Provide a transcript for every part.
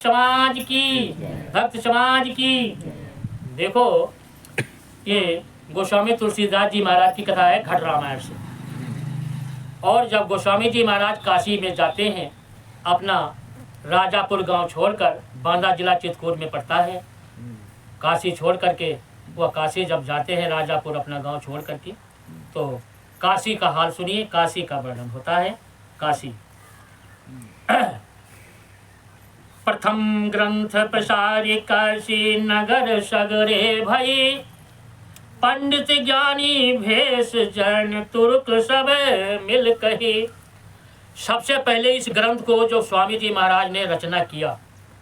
समाज की, भक्त समाज की। देखो, ये गोस्वामी तुलसीदास जी महाराज की कथा है घट रामायण से। और जब गोस्वामी जी महाराज काशी में जाते हैं, अपना राजापुर गांव छोड़कर, बांदा जिला चित्रकूट में पड़ता है, काशी छोड़ करके वह काशी जब जाते हैं, राजापुर अपना गांव छोड़ करके, तो काशी का हाल सुनिए। काशी का वर्णन होता है। काशी प्रथम ग्रंथ प्रसारी काशी नगर सगरे भई, पंडित ज्ञानी भेष जन तुर्क सब मिल कही। सबसे पहले इस ग्रंथ को जो स्वामी जी महाराज ने रचना किया,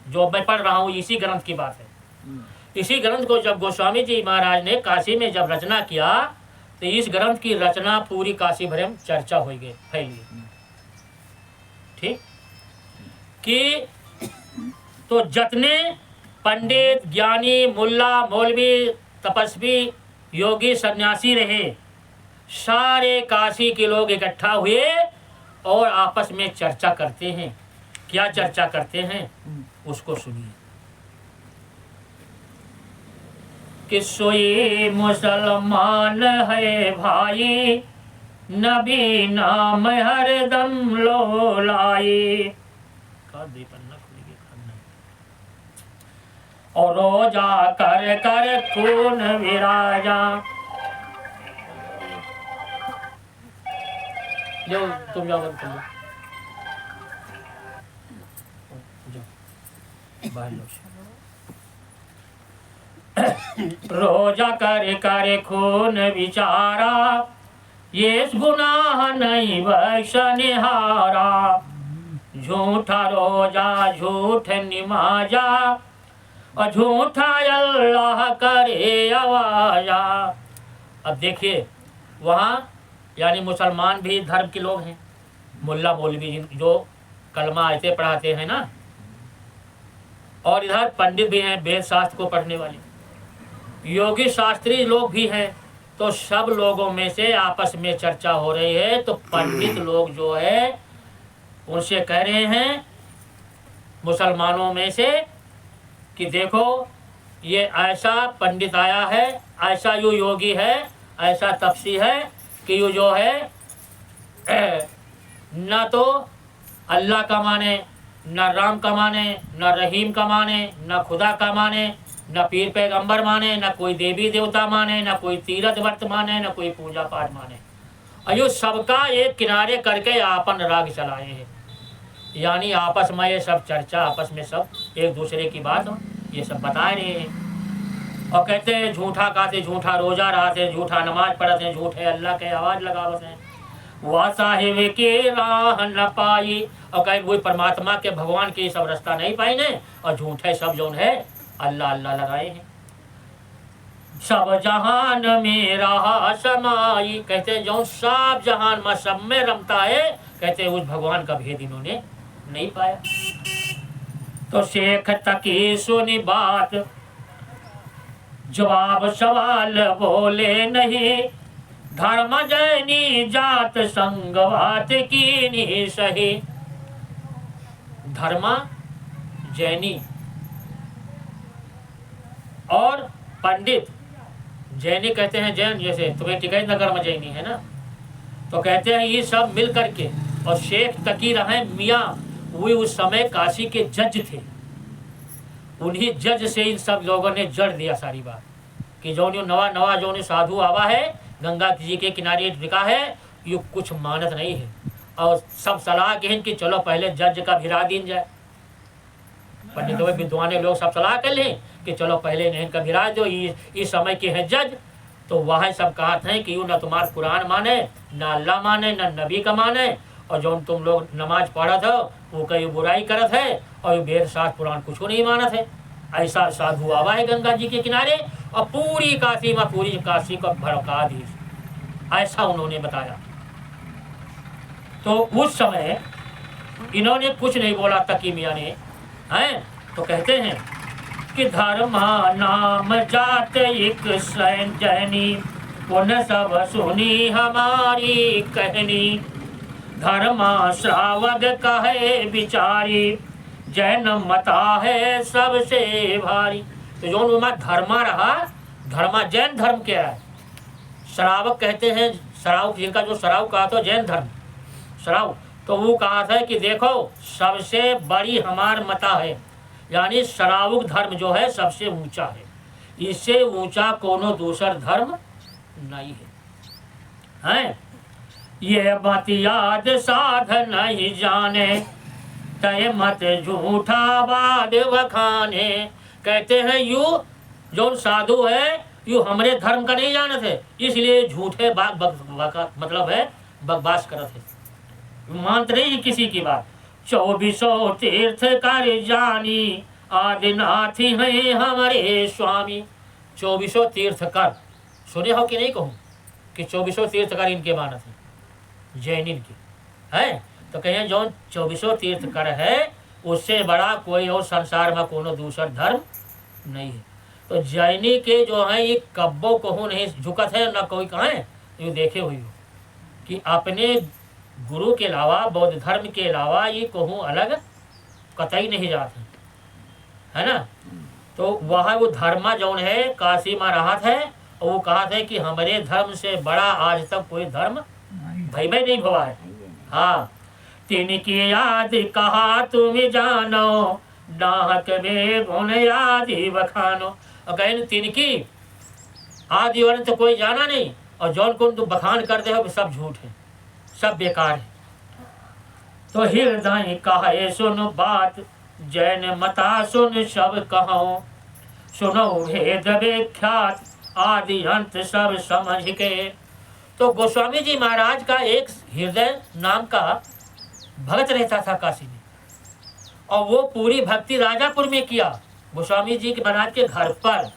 जो मैं पढ़ रहा हूँ, इसी ग्रंथ की बात है। इसी ग्रंथ को जब गोस्वामी जी महाराज ने काशी में जब रचना किया, तो इस ग्रंथ की रचना पूरी काशी भर में चर्चा हो गई, फैली। ठीक कि तो जितने पंडित ज्ञानी मुल्ला मौलवी तपस्वी योगी सन्यासी रहे, सारे काशी के लोग इकट्ठा हुए और आपस में चर्चा करते हैं। क्या चर्चा करते हैं उसको सुनिए। कि सोई मुसलमान है भाई, नबी नाम हरदम लो लाई। और रोजा कर कर खून विराजा। जो तुम जाओ तुम रोजा कर कर खून विचारा, ये गुनाह नहीं बख्शनिहारा। झूठा रोजा झूठ निमाजा, और झूठा अल्लाह करे आवाजा। अब देखिए, वहाँ यानी मुसलमान भी धर्म के लोग हैं, मुल्ला मौलवी जो कलमा ऐसे पढ़ाते हैं ना, और इधर पंडित भी हैं, वेद शास्त्र को पढ़ने वाले, योगी शास्त्री लोग भी हैं। तो सब लोगों में से आपस में चर्चा हो रही है। तो पंडित लोग जो है उनसे कह रहे हैं मुसलमानों में से कि देखो, ये ऐसा पंडित आया है, ऐसा यो योगी है, ऐसा तपसी है कि यो जो है न तो अल्लाह का माने, न राम का माने, न रहीम का माने, न खुदा का माने, न पीर पैगंबर माने, न कोई देवी देवता माने, न कोई तीर्थ व्रत माने, न कोई पूजा पाठ माने। अयो सबका एक किनारे करके आपन राग चलाए हैं। यानी आपस में ये सब चर्चा, आपस में सब एक दूसरे की बात ये सब बता रहे हैं। और कहते हैं झूठा खाते, झूठा रोजा रहते, झूठा नमाज पढ़ते हैं, झूठे अल्लाह के आवाज लगावते हैं। वह साहिब के राह न पाई, और कहीं कोई परमात्मा के भगवान के सब रास्ता नहीं पाए ने, और झूठे सब जो है अल्लाह अल्लाह लगाए हैं। सब जहान में रहा समाई, कहते हैं जो सब जहान में सब में रमता है, कहते हैं उस भगवान का भेद इन्होंने नहीं पाया। तो शेख तकी सुनी बात, जवाब सवाल बोले नहीं। धर्म जैनी जात संगवात की नहीं सही। धर्म जैनी और पंडित, जैनी कहते हैं जैन, जैसे तुम्हें टिकैत नगर में जैनी है ना, तो कहते हैं ये सब मिल करके। और शेख तकी रहे मियाँ, वे उस समय काशी के जज थे। उन्हीं जज से इन सब लोगों ने जड़ दिया सारी बात कि जो नवा नवा जो साधु आवा है, गंगा जी के किनारे टिका है, ये कुछ मानत नहीं है। और सब सलाह के हैं कि चलो पहले जज का भिरा दिन जाए। पंडितों विद्वान लोग सब सलाह कर लें कि चलो पहले इन्हें का भिरा दो, इस समय के हैं जज। तो वह सब कहते हैं कि यूँ न तुम्हारा कुरान माने, न अल्लाह माने, न नबी का माने, और जो तुम लोग नमाज पढ़त हो वो कई बुराई करत है, और वेद शास्त्र पुराण कुछ नहीं मानत है। ऐसा साधु आवा है गंगा जी के किनारे, और पूरी काशी में, पूरी काशी को भड़का दी, ऐसा उन्होंने बताया। तो उस समय इन्होंने कुछ नहीं बोला तकी मियाँ ने, हैं। तो कहते हैं कि धर्म नाम जात एक जैनी, पुन सब सुनी हमारी कहनी। धर्मा श्रावक कहे बिचारी, जैन मता है सबसे भारी। तो जो उनमें धर्मा रहा, धर्मा जैन धर्म क्या है, श्रावक कहते हैं, श्रावक जिनका जो श्राव कहा था जैन धर्म श्राव, तो वो कहा था कि देखो सबसे बड़ी हमार मता है, यानी श्रावक धर्म जो है सबसे ऊंचा है, इससे ऊंचा कोनो दूसर धर्म नहीं है। ये मत याद साध नहीं जाने, तय मत झूठा बाद वखाने। कहते हैं यू जो साधु है यू हमारे धर्म का नहीं जानत है, इसलिए झूठे मतलब है बकवास करत है, मानते नहीं किसी की बात। 2400 तीर्थ कर जानी, आदिनाथ हैं हमारे स्वामी। 2400 तीर्थ कर सुने हो कि नहीं कहूँ कि 2400 तीर्थ कर इनके मानत है, जैन इनके है। तो कहें जो 2400 तीर्थ कर है उससे बड़ा कोई और संसार में कोनो दूसर धर्म नहीं है। तो जैनी के जो है ये कब्बो कहूँ नहीं झुकत है, न कोई कहें ये देखे हुई हो कि अपने गुरु के अलावा बौद्ध धर्म के अलावा ये कहूँ अलग कतई नहीं जाते, है ना। तो वह वो धर्मा जौन है काशी में राहत है, और वो कहा था कि हमारे धर्म से बड़ा आज तक कोई धर्म भाई में नहीं हुआ है। हाँ, तिनकी याद कहा तुम जानो, डाहक में गुण आदि बखानो। और कहें तिनकी आदि वर्ण तो कोई जाना नहीं, और जौन को तुम बखान करते हो सब झूठ है, सब बेकार है। तो हृदय कहे सुन बात, जैन मता सुन सब कहो, सुनो भेद विख्यात आदि अंत सब समझ के। तो गोस्वामी जी महाराज का एक हृदय नाम का भगत रहता था काशी में, और वो पूरी भक्ति राजापुर में किया गोस्वामी जी के महाराज के घर पर,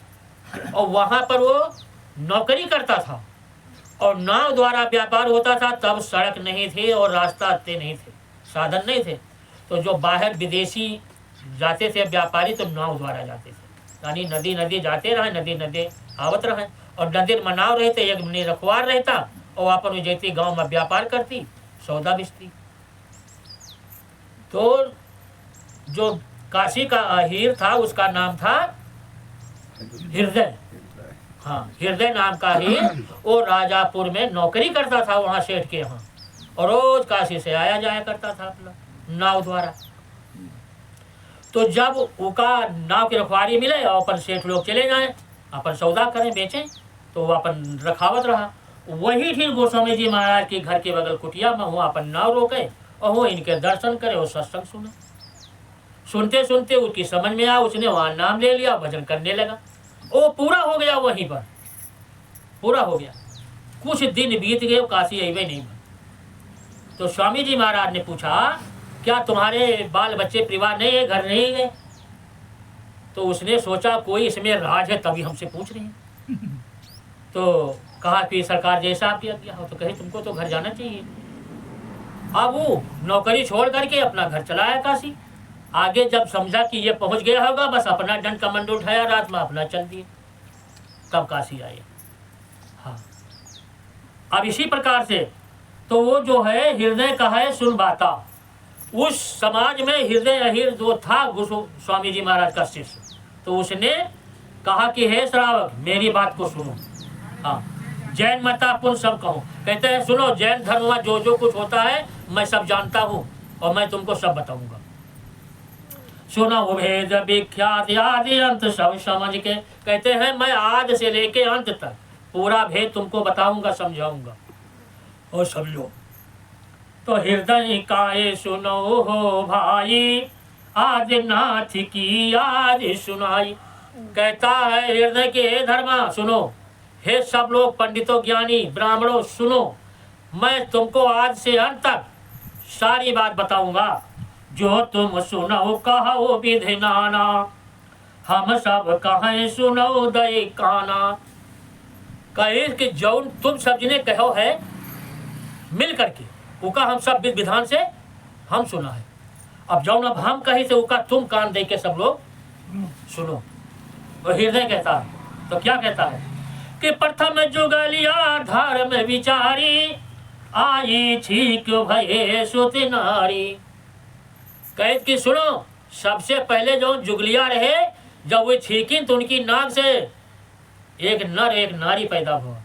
और वहाँ पर वो नौकरी करता था, और नाव द्वारा व्यापार होता था। तब सड़क नहीं थी और रास्ता आते नहीं थे, साधन नहीं थे। तो जो बाहर विदेशी जाते थे व्यापारी तो नाव द्वारा जाते थे, यानी नदी नदी जाते रहे, नदी नदी आवत रहे, और नदी में नाव रहते, एक रखवार रहता, और अपन जैती गांव में व्यापार करती, सौदा बेचती। तो जो काशी का हीर था उसका नाम था हृदय। हाँ, हृदय नाम का हीर वो राजापुर में नौकरी करता था वहाँ सेठ के यहाँ, और रोज काशी से आया जाया करता था अपना नाव द्वारा। तो जब उनका नाव की रखवारी मिले और अपन सेठ लोग चले जाए अपन सौदा करें बेचें, तो वो अपन रखावत रहा। वही ठीक गोस्वामी जी महाराज के घर के बगल कुटिया में हुआ अपन नाव रोके, और वो इनके दर्शन करे और सत्संग सुने। सुनते सुनते उसकी समझ में आया, उसने वहाँ नाम ले लिया, भजन करने लगा। वो पूरा हो गया, वहीं पर पूरा हो गया। कुछ दिन बीत गए, काशी अवे नहीं बन। तो स्वामी जी महाराज ने पूछा क्या तुम्हारे बाल बच्चे परिवार नहीं है, घर नहीं गए? तो उसने सोचा कोई इसमें राज है तभी हमसे पूछ रहे हैं। तो कहा कि सरकार जैसा आप किया हो। तो कहे तुमको तो घर जाना चाहिए। अब वो नौकरी छोड़ करके अपना घर चलाया काशी। आगे जब समझा कि ये पहुंच गया होगा, बस अपना दंड कमंड उठाया, रात में अपना चल दिए, तब काशी आए। हाँ, अब इसी प्रकार से तो वो जो है हृदय का है सुन बाता, उस समाज में हृदय अहिर जो था स्वामी जी महाराज का शिष्य, तो उसने कहा कि हे श्रावक मेरी बात को सुनो। हाँ, जैन मता पुन सब कहूँ। कहते हैं सुनो, जैन धर्म में जो जो कुछ होता है मैं सब जानता हूँ और मैं तुमको सब बताऊंगा। सुनो भेद विख्यात आदि अंत सब समझ के। कहते हैं मैं आज से लेके अंत तक पूरा भेद तुमको बताऊंगा, समझाऊंगा और समझो। तो हृदय काये सुनो हो भाई, आज नाथ की आज सुनाई। कहता है हृदय के धर्मा सुनो, हे सब लोग पंडितों ज्ञानी ब्राह्मणों सुनो, मैं तुमको आज से अंत तक सारी बात बताऊंगा। जो तुम सुनो कहो विधि नाना, हम सब कहें सुनो दय काना। कहे कि जौन तुम सब जिन्हें कहो है मिल करके उका हम सब विधान से हम सुना है। अब जौन अब हम कही से उका तुम कान दे के सब लोग सुनो। वो हृदय कहता है। तो क्या कहता है कि प्रथम जुगलिया धर्म विचारी, आई ठीक भये सुत नारी। कहे कि सुनो, सबसे पहले जो जुगलिया रहे, जब वो छींकी तो उनकी नाक से एक नर एक नारी पैदा हुआ।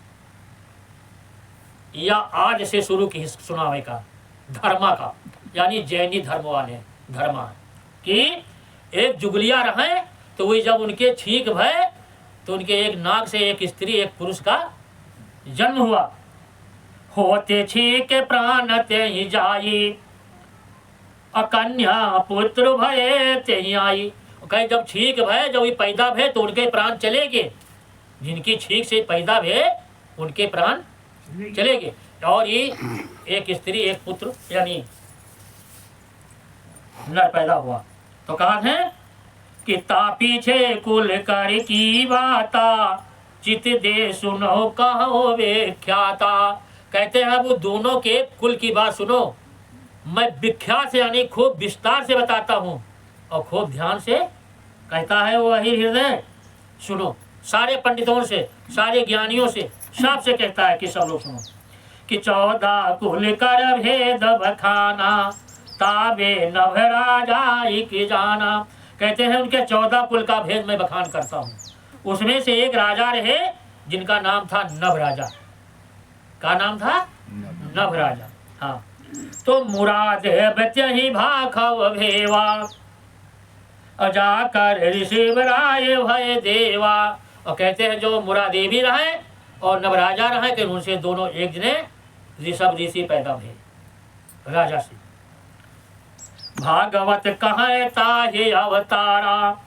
या आज से शुरू की सुनावे का धर्मा का, यानी जैनी धर्म वाले धर्मा कि एक जुगलिया रहे, तो वही जब उनके छींक भय तो उनके एक नाक से एक स्त्री एक पुरुष का जन्म हुआ। होते छींक प्राण ते ही जाई, अकन्या पुत्र भय ते ही आई। कहीं जब छींक भय, जब ये पैदा भय तो उनके प्राण चले गए। जिनकी छींक से पैदा भय उनके प्राण चले गए। और ये एक स्त्री एक पुत्र यानी नर पैदा हुआ। तो कहा है कि ता पीछे कुल कर की बाता, चित दे सुनो कहो वे ख्याता। कहते हैं वो दोनों के कुल की बात सुनो, मैं विख्यात से यानी खूब विस्तार से बताता हूँ और खूब ध्यान से कहता है वही हृदय सुनो। सारे पंडितों से, सारे ज्ञानियों से, सबसे कहता है कि सब लोग सुनो कि 14 कुल कर भेद बखाना, ताबे नभ राजा की जाना। कहते हैं उनके 14 कुल का भेद मैं बखान करता हूँ। उसमें से एक राजा रहे जिनका नाम था नभ राजा। का नाम था? नभ राजा। हाँ, तो मुराद ही भाखव भेवा, जाकर ऋषि राय भय देवा। और कहते हैं जो मुरादेवी रहे और नवराजा रहे कि उनसे दोनों एक जने ऋषभ ऋषि पैदा हुए राजा से। भागवत कहे ताहे अवतारा,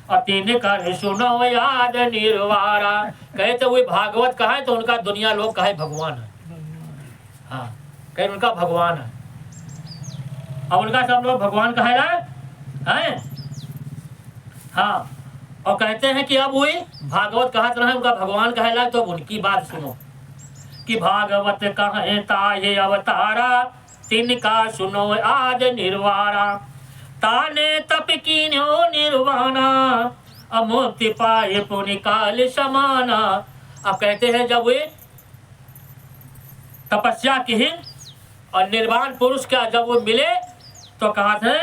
अतिन कर सुनो याद निर्वारा। कहते हुए भागवत कहे तो उनका दुनिया लोग कहे भगवान है। हाँ, कहे उनका भगवान है। अब उनका सब लोग भगवान कहेला है। हाँ, और कहते हैं कि अब वही भागवत कहत रहे उनका भगवान कहेला। तो उनकी बात सुनो कि भागवत कहे ताहे अवतारा, तिनका सुनो आज निर्वारा। ताने तप कीन्यो निर्वाणा, अमुक्ति पाए पुण्य काल समाना। अब कहते हैं जब वे तपस्या की और निर्वाण पुरुष का जब वो मिले तो कहा था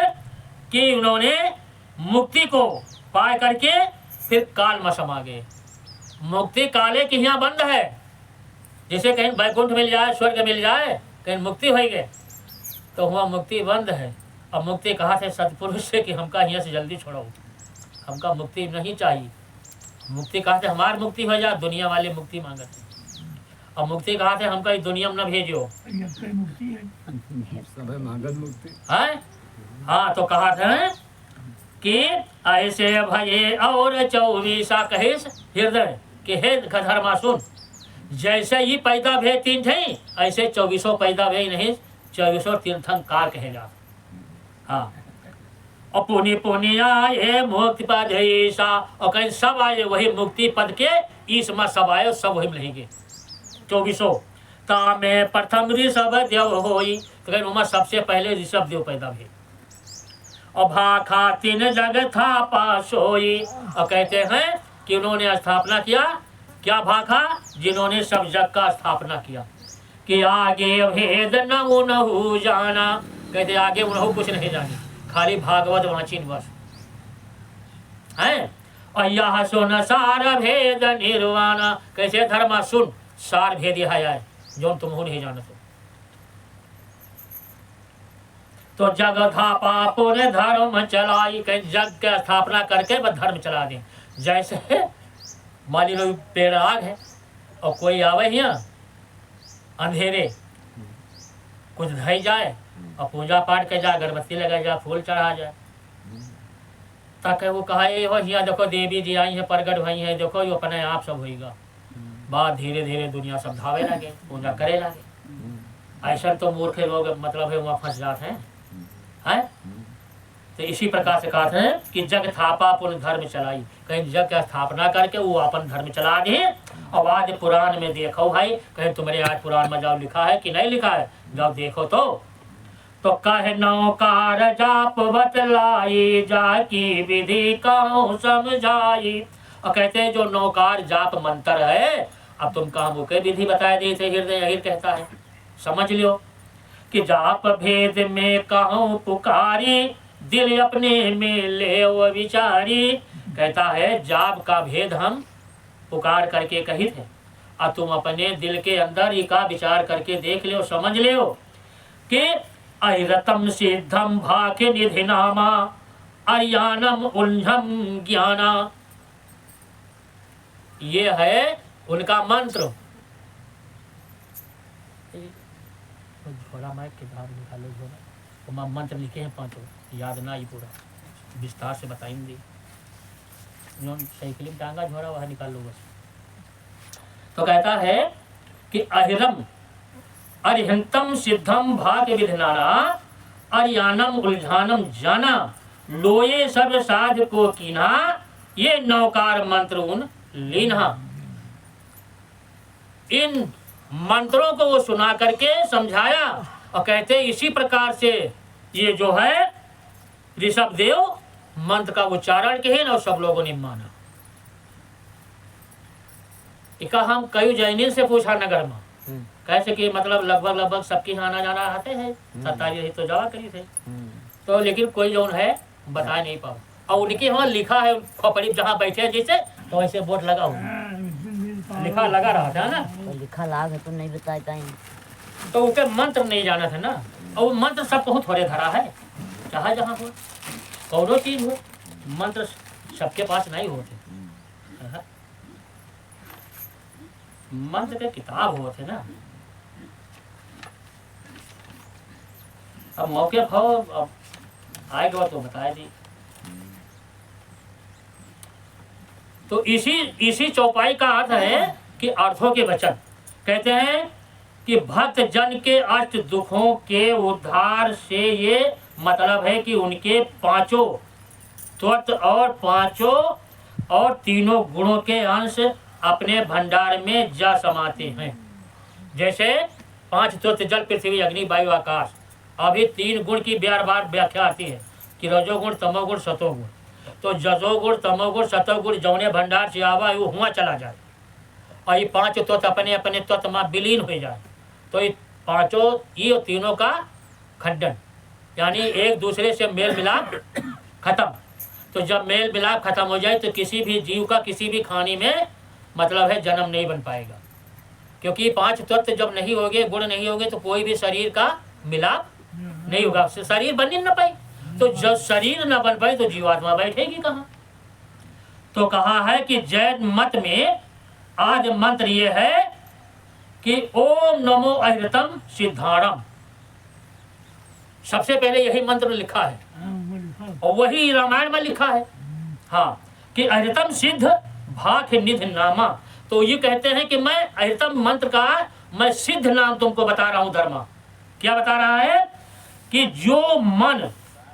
कि उन्होंने मुक्ति को पाए करके फिर काल में समा गए। मुक्ति काले की यहाँ बंद है। जैसे कहीं वैकुंठ मिल जाए, स्वर्ग मिल जाए, कहीं मुक्ति हो गए तो हुआ मुक्ति बंद है। अब मुक्ति कहा थे सतपुरुष से कि हमका यहाँ से जल्दी छोड़ो, हमका मुक्ति नहीं चाहिए। मुक्ति कहा थे हमारी मुक्ति हो जाए, दुनिया वाले मुक्ति मांगते। अब मुक्ति कहा थे हमका इस दुनिया में न भेजो है। हाँ, तो कहा था कि ऐसे भये और 24 कहे हृदय के हे धर्मा सुन। जैसे ही पैदा भे तीन थे ऐसे 24 पैदा भे नहीं, 24 तीर्थंकार कहे जा। हाँ, और पुण्य पुण्य आए मुक्ति पद ईसा। और कहीं सब आए वही मुक्ति पद के ईस में सब आए, सब वही मिलेंगे 24। तामे प्रथम ऋषभ देव होई। तो कहीं उमा सबसे पहले ऋषभ देव पैदा भे। और भाखा तीन जग था पासोई। और कहते हैं कि उन्होंने स्थापना किया क्या भाखा, जिन्होंने सब जग का स्थापना किया कि आगे भेद नहु जाना। कहते आगे उन्हों कुछ नहीं जानी, खाली भागवत वाचिन बस है। और यह सुन सार भेद निर्वाणा। कैसे धर्मा सुन सार भेद यह है जो तुम नहीं जानते। तो जग धापा पुण्य धर्म चलाई। कहीं जग के स्थापना करके वह धर्म चला दें। जैसे मान लो पेड़ आग है और कोई आवे यहाँ अंधेरे कुछ धई जाए और पूजा पाठ के जाए, अगरबत्ती लगा जाए, फूल चढ़ा जाए, ताकि वो कहा ये हो यहाँ देखो देवी जी आई हैं, प्रगट भई हैं, देखो ये अपने आप सब होगा। बात धीरे धीरे दुनिया सब धावे लगे, पूजा करे लगे। ऐसा तो मूर्ख लोग मतलब है वहाँ फंस जाते हैं। तो इसी प्रकार से कहा है कि जग थापा पुण्य धर्म चलाई। कहीं जग का स्थापना करके वो अपन धर्म चला दे। और आज पुराण में देखो भाई, कहीं तुम्हारे आज पुराण में जाओ लिखा है कि नहीं लिखा है, जाओ देखो तो कह नौकार जाप बतलाई, जाकी विधि कहूँ समझाई। और कहते हैं जो नौकार जाप मंत्र है, अब तुम कहा मुके विधि बताए दी थे। हृदय यही कहता है, समझ लियो कि जाप भेद में कहूँ पुकारी, दिल अपने में ले वो विचारी। कहता है जाप का भेद हम पुकार करके कही थे, और तुम अपने दिल के अंदर ही का विचार करके देख ले, समझ ले कि अहिरतम सिद्धम भाग्य निधि नामा अरियानम उल्झम ज्ञाना। ये है उनका मंत्र। झोला माइक के बाहर निकालो झोला, तो मंत्र लिखे हैं 5, याद ना ही पूरा, विस्तार से बताएंगे। साइकिलिंग टांगा झोला वहाँ निकाल लो बस। तो कहता है कि अहिरम अरिहंतम सिद्धम भाग्य विधनाना अरियानम उल्झानम जाना लोये सब साध को कीना ये नौकार मंत्र उन लीना। इन मंत्रों को वो सुना करके समझाया और कहते इसी प्रकार से ये जो है ऋषभ देव मंत्र का उच्चारण किए और सब लोगों ने माना। इका हम कई जैनिन से पूछा नगर में, कैसे कि मतलब लगभग सबके यहाँ आना जाना आते हैं, 27 तो जवा करी थे, तो लेकिन कोई जो है बता नहीं पाओ। और उनके वहाँ लिखा है खोपड़ी जहाँ बैठे जैसे, तो ऐसे बोर्ड लगा हुआ लिखा लगा रहा था ना, तो लिखा लाग है तो नहीं बताता है, तो उनके मंत्र नहीं जाना था ना। और मंत्र सब बहुत थोड़े धरा है, चाहे जहाँ हो कौनो चीज हो, मंत्र सबके पास नहीं होते। मंत्र के किताब होते ना। अब मौके भाव अब आएगा तो बताया दी। तो इसी चौपाई का अर्थ है कि अर्थों के वचन कहते हैं कि भक्त जन के अष्ट दुखों के उद्धार से ये मतलब है कि उनके 5 तत्व और 3 गुणों के अंश अपने भंडार में जा समाते हैं। जैसे 5 तत्व जल पृथ्वी अग्नि वायु आकाश, अभी 3 गुण की बार व्याख्या आती है कि रजोगुण तमोगुण सतोगुण। तो जजोगुण तमोगुण सतोगुण जौने भंडार से आवा वो हुआ चला जाए, और ये 5 तत्व अपने अपने तत्व में विलीन हो जाए। तो ये 5 ये तीनों का खंडन, यानी एक दूसरे से मेल मिलाप खत्म। तो जब मेल मिलाप खत्म हो जाए तो किसी भी जीव का किसी भी खानी में मतलब है जन्म नहीं बन पाएगा, क्योंकि 5 तत्व जब नहीं होंगे, गुण नहीं होंगे, तो कोई भी शरीर का मिलाप नहीं होगा, शरीर बन ही न पाए। तो जब शरीर न बन पाए तो जीवात्मा बैठेगी कहाँ। तो कहा है कि जैन मत में आज मंत्र ये है कि ओम नमो अहिरतम सिद्धाणम। सबसे पहले यही मंत्र लिखा है और वही रामायण में लिखा है। हाँ, कि अहिरतम सिद्ध भाग्य निधि नामा। तो ये कहते हैं कि मैं अहिरतम मंत्र का मैं सिद्ध नाम तुमको बता रहा हूं। धर्मा क्या बता रहा है कि जो मन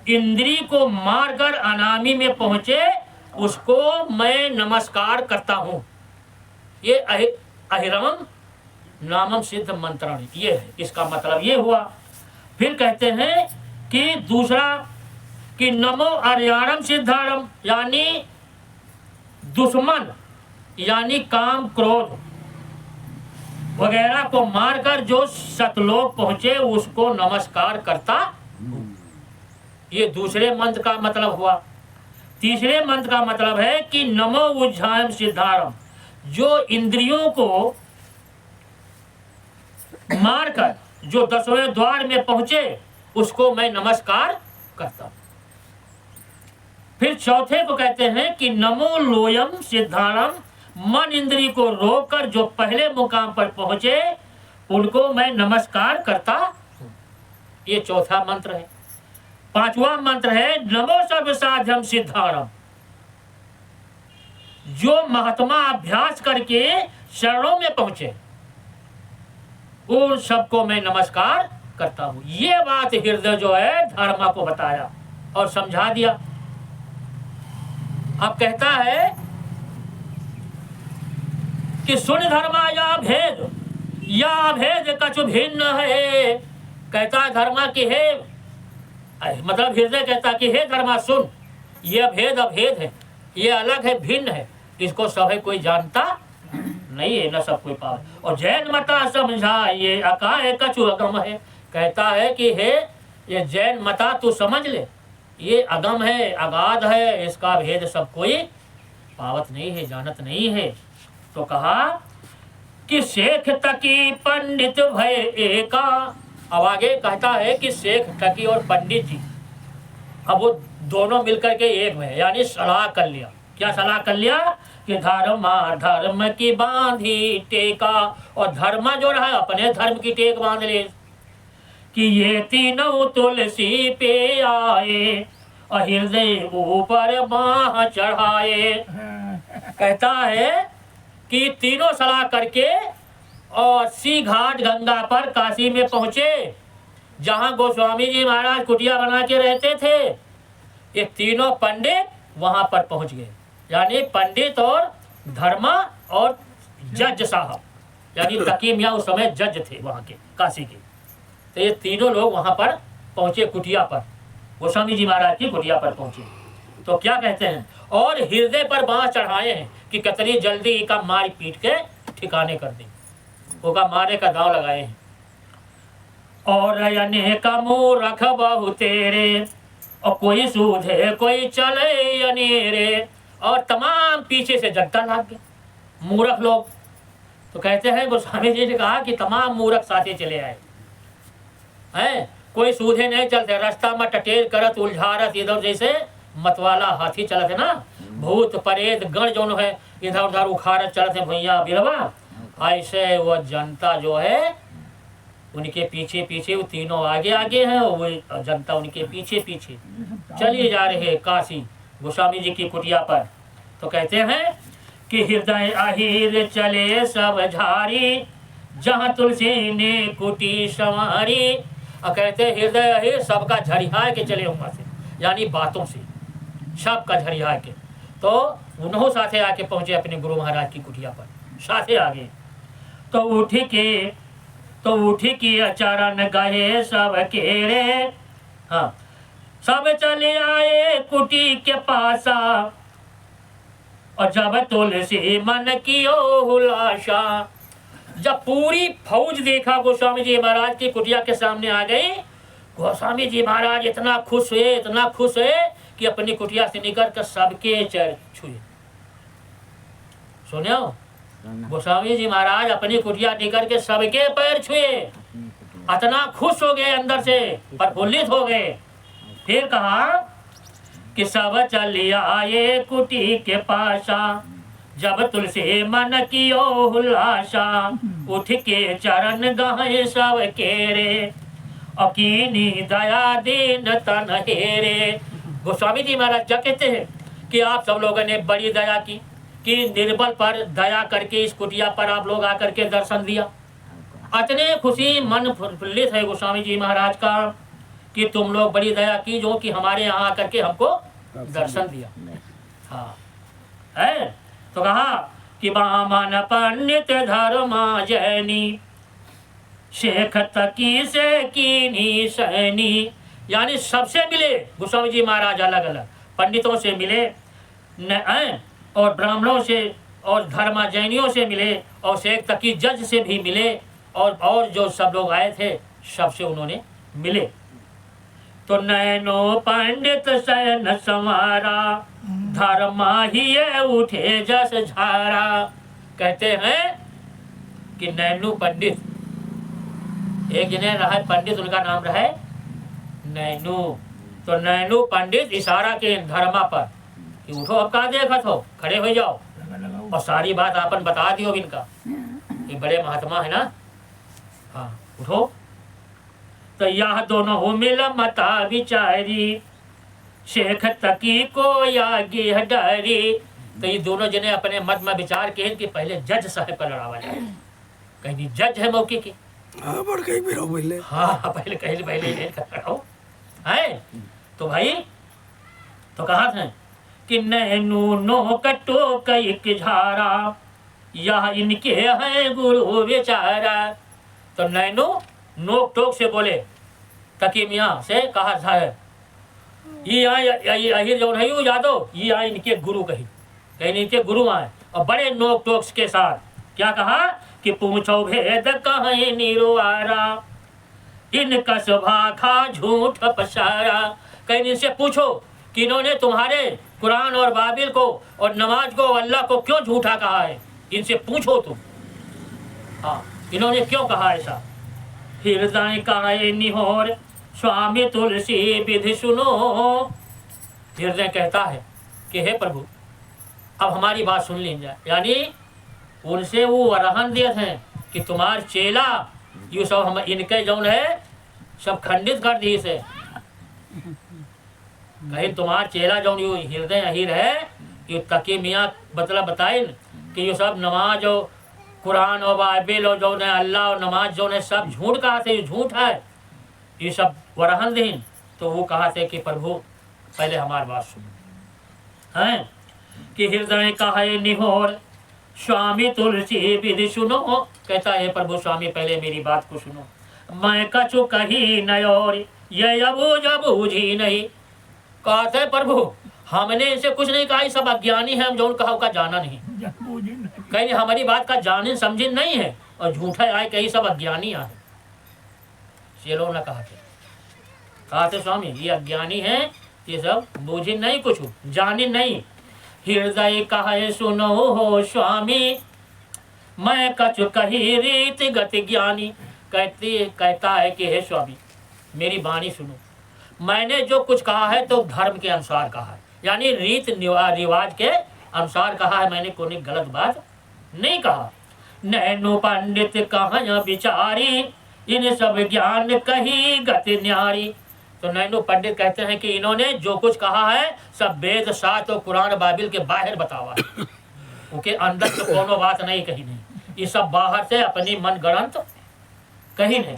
इंद्री को मारकर अनामी में पहुंचे उसको मैं नमस्कार करता हूं। ये अहिरम नामम सिद्ध मंत्रण ये है, इसका मतलब ये हुआ। फिर कहते हैं कि दूसरा कि नमो अर्याणम सिद्धाणम, यानी दुश्मन यानी काम क्रोध वगैरह को मारकर जो सतलोक पहुंचे उसको नमस्कार करता। ये दूसरे मंत्र का मतलब हुआ। तीसरे मंत्र का मतलब है कि नमो उज्जायम सिद्धारम, जो इंद्रियों को मारकर जो 10वें द्वार में पहुंचे उसको मैं नमस्कार करता हूं। फिर चौथे को कहते हैं कि नमो लोयम सिद्धारम, मन इंद्री को रोककर जो पहले मुकाम पर पहुंचे उनको मैं नमस्कार करता हूं। ये चौथा मंत्र है। 5वां मंत्र है नमो सर्वसाध्यम सिद्धारम, जो महात्मा अभ्यास करके शरणों में पहुंचे उन सबको मैं नमस्कार करता हूं। ये बात हृदय जो है धर्मा को बताया और समझा दिया। अब कहता है कि सुन धर्मा या भेद कछु भिन्न है। कहता है धर्मा कि हे मतलब हृदय कहता कि हे धर्मा सुन, ये अभेद अभेद है, ये अलग है, भिन्न है, इसको सभी कोई जानता नहीं है, न सब कोई पावे। और जैन मता समझा ये अका है कछु अगम है। कहता है कि हे ये जैन मता तू समझ ले, ये अगम है, अगाध है, इसका भेद सब कोई पावत नहीं है, जानत नहीं है। तो कहा कि शेख तकी पंडित भय एका। अब आगे कहता है कि शेख तकी और पंडित जी अब वो दोनों मिलकर के एक में, यानी सलाह कर लिया। क्या सलाह कर लिया कि धर्म की बांधी टेका, और धर्म जो रहा अपने धर्म की टेक बांध ले कि ये तीनों तुलसी पे आए और हृदय ऊपर बाह चढ़ाए। कहता है कि तीनों सलाह करके और सी घाट गंगा पर काशी में पहुंचे, जहां गोस्वामी जी महाराज कुटिया बना के रहते थे। ये तीनों पंडित वहां पर पहुंच गए, यानी पंडित और धर्मा और जज साहब, यानी तकी मियाँ उस समय जज थे वहां के काशी के। तो ये तीनों लोग वहां पर पहुंचे कुटिया पर, गोस्वामी जी महाराज की कुटिया पर पहुंचे। तो क्या कहते हैं, और हृदय पर बाँह चढ़ाए हैं कि कतरी जल्दी का मार पीट के ठिकाने कर दे, होगा मारे का दांव लगाए हैं। और अनेक मुँह रख बहु तेरे, और कोई सूधे कोई चले अनेरे, और तमाम पीछे से जगता लाग गए मूर्ख लोग। तो कहते हैं गोस्वामी जी ने कहा कि तमाम मूर्ख साथी चले आए हैं, कोई सूधे नहीं चलते, रास्ता में टटेल करत उलझारत इधर, जैसे मतवाला हाथी चलते ना, भूत परेत गण जो है इधर उधर उखाड़त चलते भैया बिरवा, ऐसे वो जनता जो है उनके पीछे पीछे, वो तीनों आगे आगे हैं, वो जनता उनके पीछे पीछे चली जा रहे काशी गोस्वामी जी की कुटिया पर। तो कहते हैं कि हृदय अहिर चले सब झारी, जहाँ तुलसी ने कुटी संवारी। और कहते हृदय अहिर सबका झरिहा के चले वहाँ से, यानी बातों से सबका झरिहा के। तो उन्हों साथे आके पहुँचे अपने गुरु महाराज की कुटिया पर, साथे आगे। तो उठी की चरण गए सब केरे, हाँ सब चले आए कुटी के पासा, और जब तुलसी मन की ओ हुलाशा। जब पूरी फौज देखा गोस्वामी जी महाराज की कुटिया के सामने आ गई, गोस्वामी जी महाराज इतना खुश हुए कि अपनी कुटिया से निकल कर सबके चरण छुए। सुनो, गोस्वामी जी महाराज अपनी कुटिया निकल के सबके पैर छुए, इतना खुश हो गए, अंदर से प्रफुल्लित हो गए। फिर कहा कि सब चलिए आए कुटी के पासा, जब तुलसी मन की ओ हुलासा, उठ के चरण गहे सब केरे, अकीनी दया दीन तन हेरे। गोस्वामी जी महाराज क्या कहते हैं कि आप सब लोगों ने बड़ी दया की कि निर्बल पर दया करके इस कुटिया पर आप लोग आकर के दर्शन दिया। इतने खुशी मन प्रफुल्लित है गोस्वामी जी महाराज का कि तुम लोग बड़ी दया की जो कि हमारे यहाँ आकर के हमको दर्शन दिया। हाँ है। तो कहा कि बामन पंडित धर्मा जैनी, शेख तकी से कीनी सैनी, यानी सबसे मिले गोस्वामी जी महाराज, अलग अलग पंडितों से मिले और ब्राह्मणों से और धर्मा जैनियों से मिले और शेख तकी जज से भी मिले, और जो सब लोग आए थे सबसे उन्होंने मिले। तो नैनो पंडित शयन संवारा, धर्मा ही उठे जस झारा। कहते हैं कि नैनू पंडित, एक जने रहा पंडित, उनका नाम रहा नैनू। तो नैनू पंडित इशारा के धर्मा पर कि उठो, अब कहाँ देखत हो, खड़े हो जाओ और सारी बात आपन बता दियो इनका, ये बड़े महात्मा है ना। हाँ उठो। तो यह दोनों मिल मता विचारी, शेख तकी को यागी डरी। तो ये दोनों जने अपने मत में विचार किए कि पहले जज साहब का लड़ावा जाए, कहीं जज है मौके की। हाँ बढ़ के भी रहो पहले। हाँ पहले लड़ाओ है। तो भाई तो कहा था कि नैनू नो कटो कई झारा, यह इनके हैं गुरु बेचारा। तो नैनू नोक टोक से बोले तकी मियाँ से, कहा था ये अहिर जो है यादव, ये आए इनके गुरु कहीं इनके गुरु आए, और बड़े नोक टोक के साथ क्या कहा कि पूछो भेद कहीं निरुआरा, इनका स्वभा खा झूठ पसारा। कहीं इनसे पूछो कि इन्होंने तुम्हारे कुरान और बाइबिल को और नमाज को अल्लाह को क्यों झूठा कहा है, इनसे पूछो तुम। हाँ, इन्होंने क्यों कहा ऐसा। हृदय काहे निहोर स्वामी तुलसी विधि सुनो। हृदय कहता है कि हे प्रभु अब हमारी बात सुन लीजिए, यानी उनसे वो वरहन दिए थे कि तुम्हारे चेला ये सब हम इनके जौन है सब खंडित कर दी से। कहीं तुम्हार चेला जौन यू हृदय अहिर है ये तकी मियाँ मतलब बताए कि ये सब नमाज और कुरान और बाइबिल और जो है अल्लाह और नमाज जो है सब झूठ कहा थे, ये झूठ है, ये सब वरहन दीन। तो वो कहा थे कि प्रभु पहले हमारी बात सुनो हैं कि हृदय काहे निहोर स्वामी तुलसी विधि सुनो। कहता है प्रभु स्वामी पहले मेरी बात को सुनो। मैं कछु कही न और ये अबूझी नहीं। कहते प्रभु हमने इनसे कुछ नहीं कहा, सब अज्ञानी है, हम जो कहा का जाना नहीं, कहीं हमारी बात का जाने समझे नहीं है और झूठा आए कहीं सब अज्ञानी आए। चेलो न कहते स्वामी ये अज्ञानी है, ये सब बूझे नहीं कुछ जाने नहीं। हृदय कहे सुनो हो स्वामी मैं कछु कही रीत गति ज्ञानी। कहता है कि हे स्वामी मेरी वाणी सुनो, मैंने जो कुछ कहा है तो धर्म के अनुसार कहा है, यानी रीत रिवाज के अनुसार कहा है, मैंने कोई गलत बात नहीं कहा। नैनो पंडित कहाँ विचारी इन सब ज्ञान कही गति न्यारी। तो नैनो पंडित कहते हैं कि इन्होंने जो कुछ कहा है सब वेद शास्त्र और कुरान बाइबिल के बाहर बतावा है, उनके अंदर तो कोनो बात नहीं कही नहीं, ये सब बाहर से अपनी मन गणंत कही नहीं।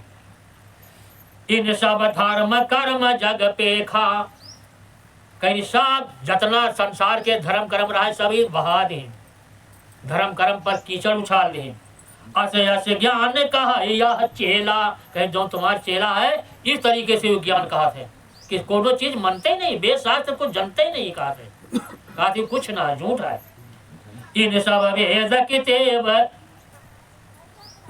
इन सब धर्म कर्म जग पेखा। कहीं सब जतना संसार के धर्म कर्म रहा है सभी बहा दे, धर्म कर्म पर कीचड़ उछाल दे। अस ज्ञान कहा यह चेला। कहीं जो तुम्हारा चेला है इस तरीके से ज्ञान कहा थे कि कोनो चीज मानते ही नहीं, वेद शास्त्र को जानते ही नहीं, कहा थे कुछ ना झूठ है। इन सब वेद किताब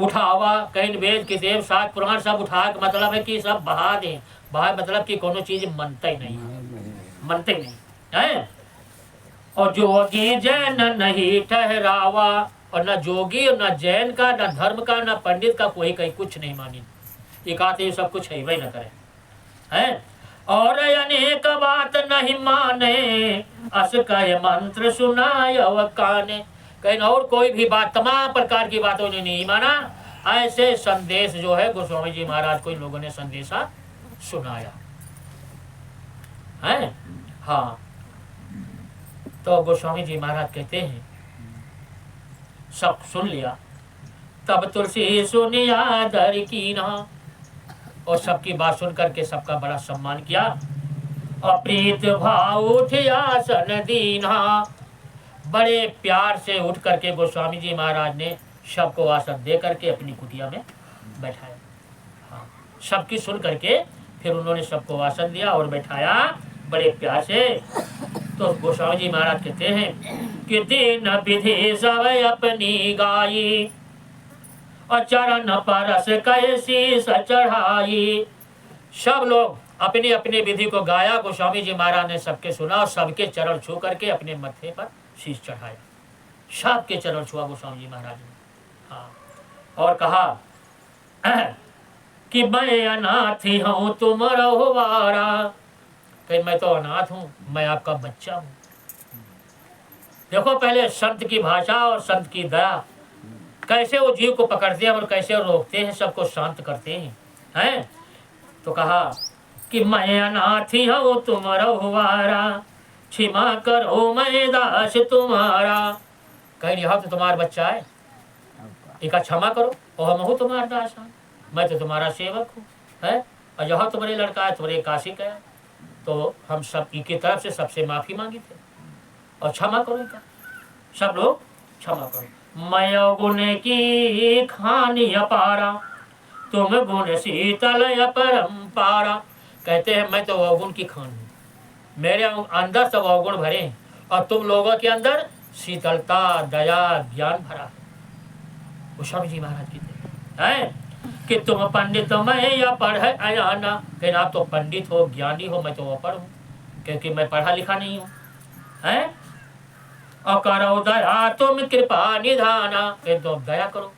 उठावा। कहीं वेद किताब शास्त्र पुराण सब उठा के मतलब है कि सब बहा दे, बहा मतलब कि कोनो चीज मानते ही नहीं, मानते नहीं है। और जोगी जैन नहीं ठहरावा। और न जोगी और न जैन का न धर्म का न पंडित का कोई कहीं कुछ नहीं मानी, ये कहते सब कुछ है वही न करे हैं। और अनेक बात नहीं माने अस कहे मंत्र सुनाय काने। कहीं और कोई भी बात तमाम प्रकार की बातों ने नहीं माना। ऐसे संदेश जो है गोस्वामी जी महाराज को इन लोगों ने संदेशा सुनाया है। हाँ, तो गोस्वामी जी महाराज कहते हैं सब सुन लिया, तब तुलसी सुनिया दर कीना। और सबकी बात सुन करके सबका बड़ा सम्मान किया। अप्रीत भाव उठिया सन दीना। बड़े प्यार से उठ करके गोस्वामी जी महाराज ने सबको आसन दे करके अपनी कुटिया में बैठाया। हाँ, सबकी सुन करके फिर उन्होंने सबको आसन दिया और बैठाया बड़े प्यार से। तो गोस्वामी जी महाराज कहते हैं कि दिन विधि सब अपनी गाई और चरण परस कैसी चढ़ाई। सब लोग अपने अपने विधि को गाया। गोस्वामी जी महाराज ने सबके सुना और सबके चरण छू करके अपने मत्थे पर शीश चढ़ाया। सबके चरण छुआ गोस्वामी जी महाराज ने। हाँ, और कहा कि मैं अनाथ ही हूँ तुम रहुवारा। कहीं मैं तो अनाथ हूँ, मैं आपका बच्चा हूँ। देखो पहले संत की भाषा और संत की दया, कैसे वो जीव को पकड़ते हैं और कैसे वो रोकते हैं, सबको शांत करते हैं। तो कहा कि मैं अनाथ ही हूँ तुम रहुवारा, क्षमा करो मैं दास तुम्हारा। कहीं यह तो तुम्हारा बच्चा है, एक क्षमा करो और हम हूँ तुम्हारा दास, मैं तो तुम्हारा सेवक हूँ है। और यह तुम्हारे लड़का है, तुम्हारे काशिक है, तो हम सब की तरफ से सबसे माफी मांगी थे और क्षमा करो इनका, सब लोग क्षमा करो। मैं गुण की खानी अपारा, तुम गुण शीतल अपरंपारा। कहते हैं मैं तो अवगुण की खान हूँ, मेरे अंदर सब अवगुण भरे हैं और तुम लोगों के अंदर शीतलता दया ज्ञान भरा है। गोस्वामी जी महाराज कहते हैं कि तुम पंडित मैं या पढ़ अयाना। कहना आप तो पंडित हो ज्ञानी हो, मैं तो अपढ़ हूँ। क्योंकि मैं पढ़ा लिखा नहीं हूँ, हैं। और करो दया तुम कृपा निधाना, तो दया करो,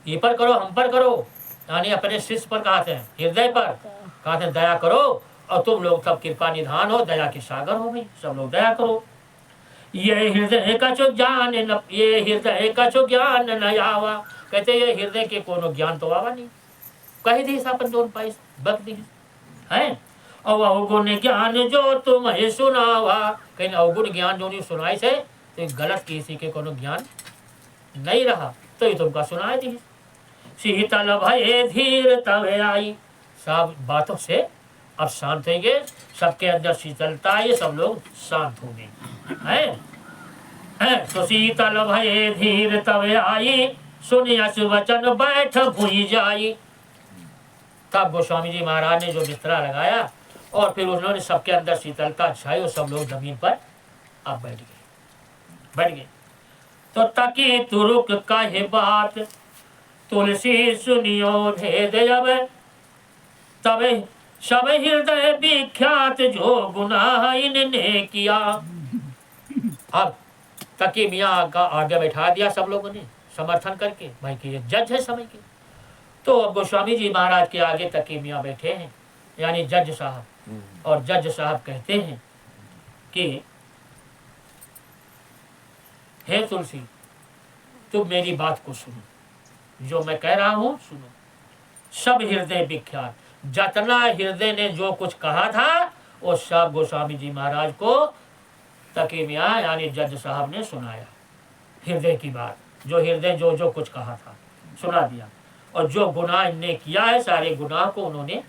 ये पर करो, हम पर करो, यानी अपने शिष्य पर कहते हैं, हृदय पर कहते हैं दया करो, और तुम लोग सब कृपा निधान हो, दया के सागर हो भाई, सब लोग दया करो। ये हृदय का जो ज्ञान न, ये हृदय का जो ज्ञान न आवा, कहते ये हृदय के कोनो ज्ञान तो आवा नहीं, कह दी अपन दोनों पाइस बक दी हैं। और अवगुण ज्ञान जो तुम्हें सुनावा, कहीं अवगुण ज्ञान जो नहीं सुनाई से तो गलत किसी के कोनो ज्ञान नहीं रहा, तो ये तुमका सुनाई दी। शीतल भये धीर तवे आई, सब बातों से अब शांत हो गए, सबके अंदर शीतलता, ये सब लोग शांत हो गए हैं। तो शीतल भये धीर तवे आई, सुनियस वचन बैठ भूई जाई। तब गोस्वामी जी महाराज ने जो बिस्तरा लगाया और फिर उन्होंने सबके अंदर शीतलता छाई और सब लोग जमीन पर अब बैठ गए। तो तकी तुरुक कहे बात, तुलसी सुनियो भेद अब, तब सब हृदय विख्यात जो गुनाह इनने किया। अब तकी मियाँ का आगे बैठा दिया सब लोगों ने समर्थन करके, भाई कि ये जज है समय के। तो अब गोस्वामी जी महाराज के आगे तकी मियाँ बैठे हैं, यानी जज साहब, और जज साहब कहते हैं कि हे तुलसी, तुम मेरी बात को सुनो, जो मैं कह रहा हूं सुनो। सब हृदय विख्यात, जितना हृदय ने जो कुछ कहा था वो सब गोस्वामी जी महाराज को तकी मियाँ यानी जज साहब ने सुनाया। हृदय की बात, जो हृदय जो जो कुछ कहा था सुना दिया, और जो गुनाह इनने किया है सारे गुनाह को उन्होंने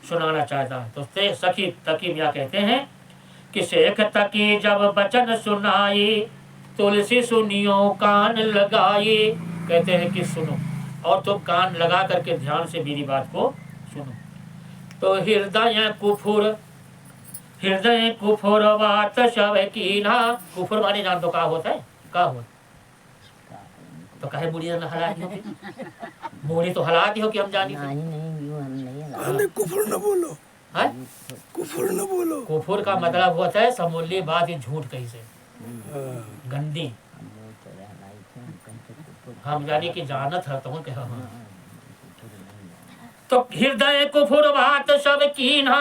सुनाना चाहता है। तो सखी तकी मियाँ कहते हैं कि शेख तकी जब वचन सुनाई, तुलसी सुनियो कान लगाई। कहते हैं कि सुनो, और तुम कान लगा करके ध्यान से मेरी बात को सुनो। तो हृदय कुफुर बात सब कीना। कुफुर माने जान तो का होता है, का होता तो कहे मुड़ी ना हला दी होगी, मुड़ी तो हला दी हो कि हम जानी नहीं नहीं यूं हम नहीं हला। अरे कुफर न बोलो, है। कुफर न बोलो। कुफुर का मतलब होता है समूल्य बात, ये झूठ कही से गंदी। हम जानी कि जानत है तो कह हाँ। तो हृदय कुफुर बात सब कीना,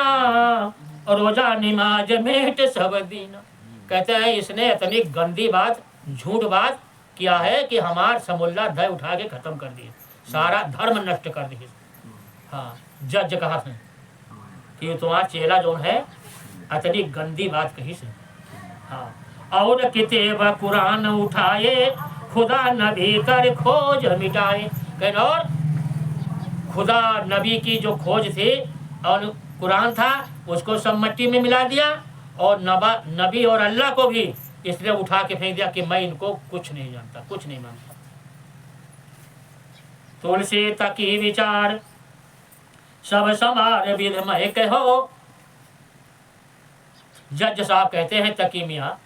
और रोजा निमाज मेट सब दीना। कहते हैं इसने इतनी गंदी बात, झूठ बात किया है कि हमार समूल्ला धय उठा के खत्म कर दिए, सारा धर्म नष्ट कर दिए। हाँ, जज कहा था कि तुम्हारा चेला जो है इतनी गंदी बात कही से। हाँ, और किताब कुरान उठाए, खुदा नबी कर खोज मिटाए। कहना और खुदा नबी की जो खोज थी और कुरान था उसको सब मिट्टी में मिला दिया, और नबी और अल्लाह को भी इसलिए उठा के फेंक दिया कि मैं इनको कुछ नहीं जानता, कुछ नहीं मानता। तुलसी तकी विचार सब समार विध मह कहो। जज साहब कहते हैं तकी मियाँ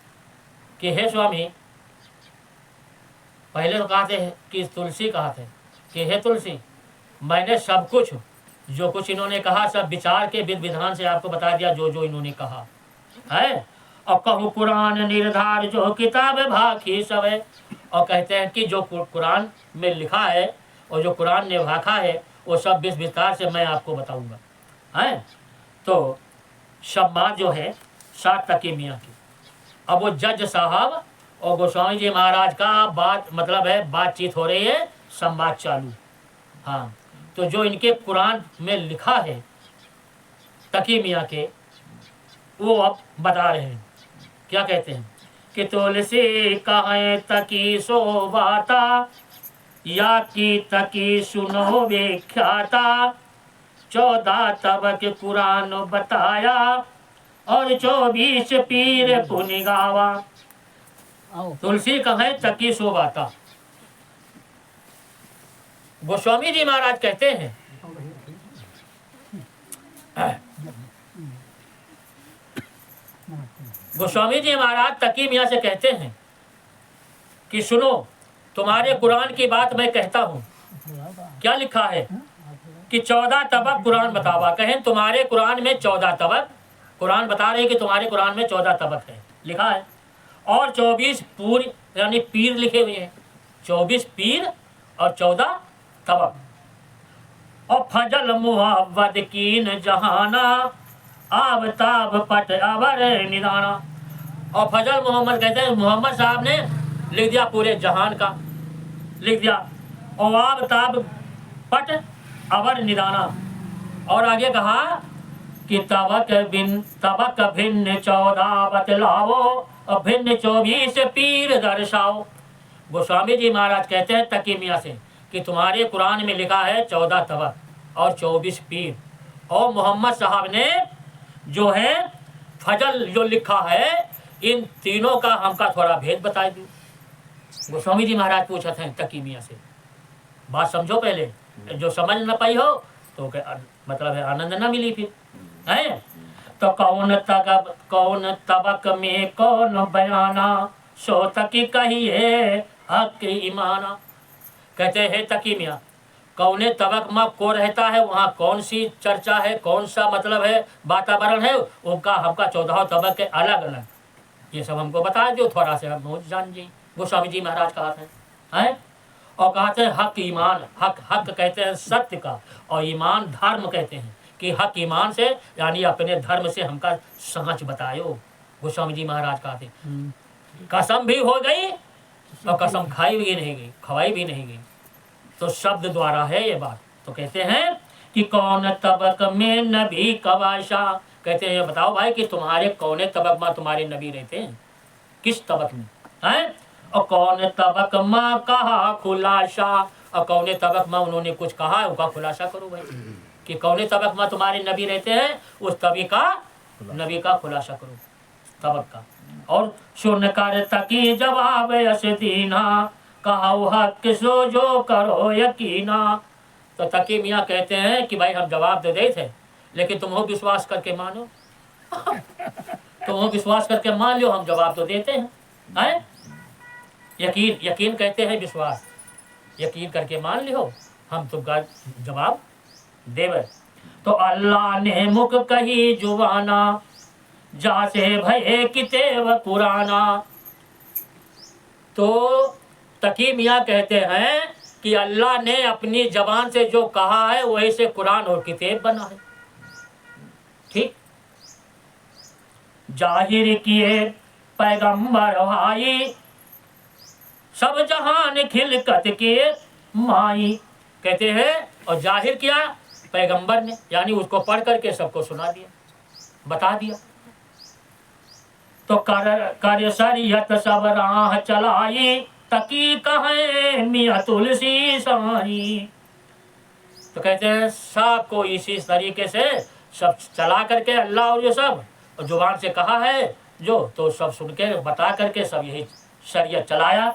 कि हे स्वामी, पहले तो कहते हैं कि तुलसी कहते हैं कि हे तुलसी, मैंने सब कुछ जो कुछ इन्होंने कहा सब विचार के विध विधान से आपको बता दिया, जो जो इन्होंने कहा है। और कहूँ कुरान निर्धार जो किताब भाखी सब है। और कहते हैं कि जो कुरान में लिखा है और जो कुरान ने भाखा है वो सब विस्तार से मैं आपको बताऊंगा, है। तो सब बात जो है सात तकी मियाँ की। अब वो जज साहब और गोस्वामी जी महाराज का बात मतलब है बातचीत हो रही है, संवाद चालू। हाँ, तो जो इनके कुरान में लिखा है तकी मियाँ के, वो अब बता रहे हैं। क्या कहते हैं कि तुलसी कहे तकी सो बाता, या की तकी सुनो व्याख्याता। 14 तबक कुरान बताया, और 24 पीर पुनि गावा। तुलसी कहे तकी सो बाता। गोस्वामी जी महाराज कहते हैं गोस्वामी जी महाराज तकी मियाँ से कहते हैं कि सुनो, तुम्हारे कुरान की बात मैं कहता हूँ। क्या लिखा है कि 14 तबक कुरान बतावा। कहें तुम्हारे कुरान में 14 तबक कुरान बता रहे हैं कि तुम्हारे कुरान में 14 तबक है, लिखा है, और 24 पूर यानी पीर लिखे हुए हैं, 24 पीर और 14 तबक। और फजल मुहब्बत कीन जहाना, आबताब पट अवर निदाना। और फजल मोहम्मद कहते हैं मोहम्मद साहब ने लिख दिया पूरे जहान का, लिख दिया, और आबताब पट अवर निदाना। और आगे कहा कि तबक भिन्न 14 बतलाओ, और भिन्न 24 पीर दर्शाओ। गोस्वामी जी महाराज कहते हैं तकी मियाँ से कि तुम्हारे कुरान में लिखा है 14 तबक और 24 पीर, और मोहम्मद साहब ने जो है फजल जो लिखा है, इन तीनों का हमका थोड़ा भेद बता दी। गोस्वामी जी महाराज पूछते हैं तकी मियाँ से, बात समझो पहले, जो समझ न पाई हो तो मतलब है आनंद न मिली फिर है। तो कौन तबक में कौन बयाना, सो तकी कहिए हक ईमाना। कहते हैं तकी मियाँ कौने तबक में को रहता है, वहाँ कौन सी चर्चा है, कौन सा मतलब है वातावरण है, उनका हमका 14 तबक के अलग अलग, ये सब हमको बता दो, थोड़ा से हम जान जी। गोस्वामी जी महाराज कहते हैं और कहते हैं हक ईमान, हक हक कहते हैं सत्य का, और ईमान धर्म कहते हैं कि हक ईमान से यानी अपने धर्म से हमका समझ बतायो। गोस्वामी जी महाराज कहते हैं कसम भी हो गई और कसम खाई भी नहीं गई, खवाई भी नहीं गई, तो शब्द द्वारा है ये बात। तो कहते हैं कि कौन तबक में नबी कबाशा, कहते हैं ये बताओ भाई कि तुम्हारे कौने तबक में तुम्हारे नबी रहते हैं, किस तबक में हैं, और कौन तबक में कहा खुलासा, और कौने तबक में उन्होंने कुछ कहा है उसका खुलासा करो भाई, कि कौने तबक में तुम्हारे नबी रहते हैं, उस तबी का नबी का खुलासा करो तबक का। और सुन कर तकी जवाब यस दीना, कहो हक सो जो करो यकीना। तो तकी मियाँ कहते हैं कि भाई हम जवाब दे रहे थे, लेकिन तुम हो विश्वास करके मानो तुम हो विश्वास करके मान लो, हम जवाब तो देते हैं यकीन, यकीन कहते हैं विश्वास, यकीन करके मान लियो हम तुमका जवाब देवे। तो अल्लाह ने मुख कही जुबाना, जासे भये कितेब पुराना। तो तकी मियाँ कहते हैं कि अल्लाह ने अपनी जबान से जो कहा है वही से कुरान और किताब बना है, ठीक। जाहिर किए पैगंबर भाई, सब जहान खिलकत के माई, कहते हैं और जाहिर किया पैगंबर ने, यानी उसको पढ़ करके सबको सुना दिया, बता दिया। तो कर शरीयत सब राह चलाई, तकी कहे मियाँ तुलसी साई। तो कहते हैं सबको इसी तरीके से सब चला करके अल्लाह और ये सब और जुबान से कहा है जो, तो सब सुन के बता करके सब यही शरीयत चलाया।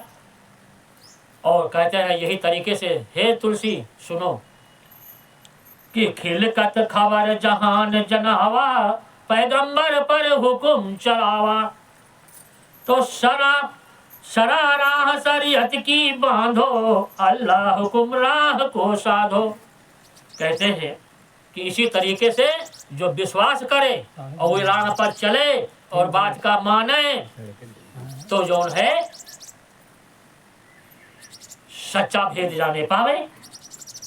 और कहते हैं यही तरीके से हे तुलसी सुनो कि खिलकत खबर जहान जनावा, पैगंबर पर हुकुम चलावा। तो शरा राह शरीयत की बांधो, अल्लाह हुकुम राह को साधो। कहते हैं कि इसी तरीके से जो विश्वास करे और वो राह पर चले और बात का माने, तो जो है सच्चा भेद जाने पावे।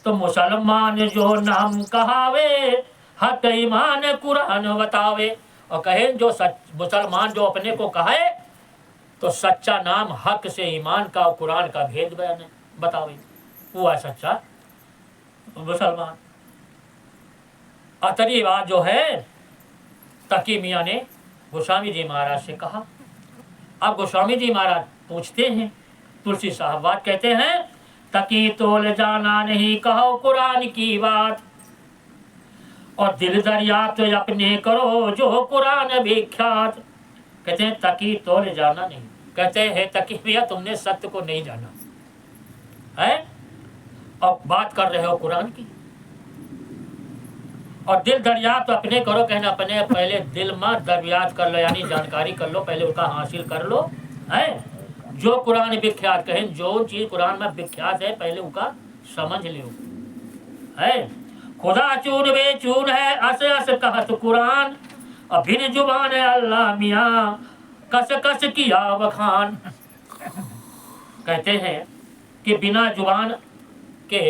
तो मुसलमान जो नाम कहावे, हक ईमान कुरान बतावे। और कहे जो मुसलमान जो अपने को कहे तो सच्चा नाम हक से ईमान का और कुरान का भेद बतावे, वो है सच्चा मुसलमान। अतरी बात जो है तकी मियाँ ने गोस्वामी जी महाराज से कहा। अब गोस्वामी जी महाराज पूछते हैं, तुलसी साहब बात कहते हैं, तकी तोल जाना नहीं कहो कुरान की बात, और दिल दरियाफ्त अपने करो जो कुरान विख्यात। कहते हैं तकी तोल जाना नहीं, कहते हैं तकी मियाँ तुमने सत्य को नहीं जाना है और बात कर रहे हो कुरान की। और दिल दरियाफ्त अपने करो, कहना अपने पहले दिल में दरियाफ्त कर लो, यानी जानकारी कर लो, पहले उसका हासिल कर लो है। जो कुरान विख्यात कहें, जो चीज कुरान में विख्यात है पहले उसका समझ लो है। खुदा चून बे चून है, अस अस कहत कुरान, और फिर जुबान अल्लाह मियाँ कस कस किया बखान। कहते हैं कि बिना जुबान के,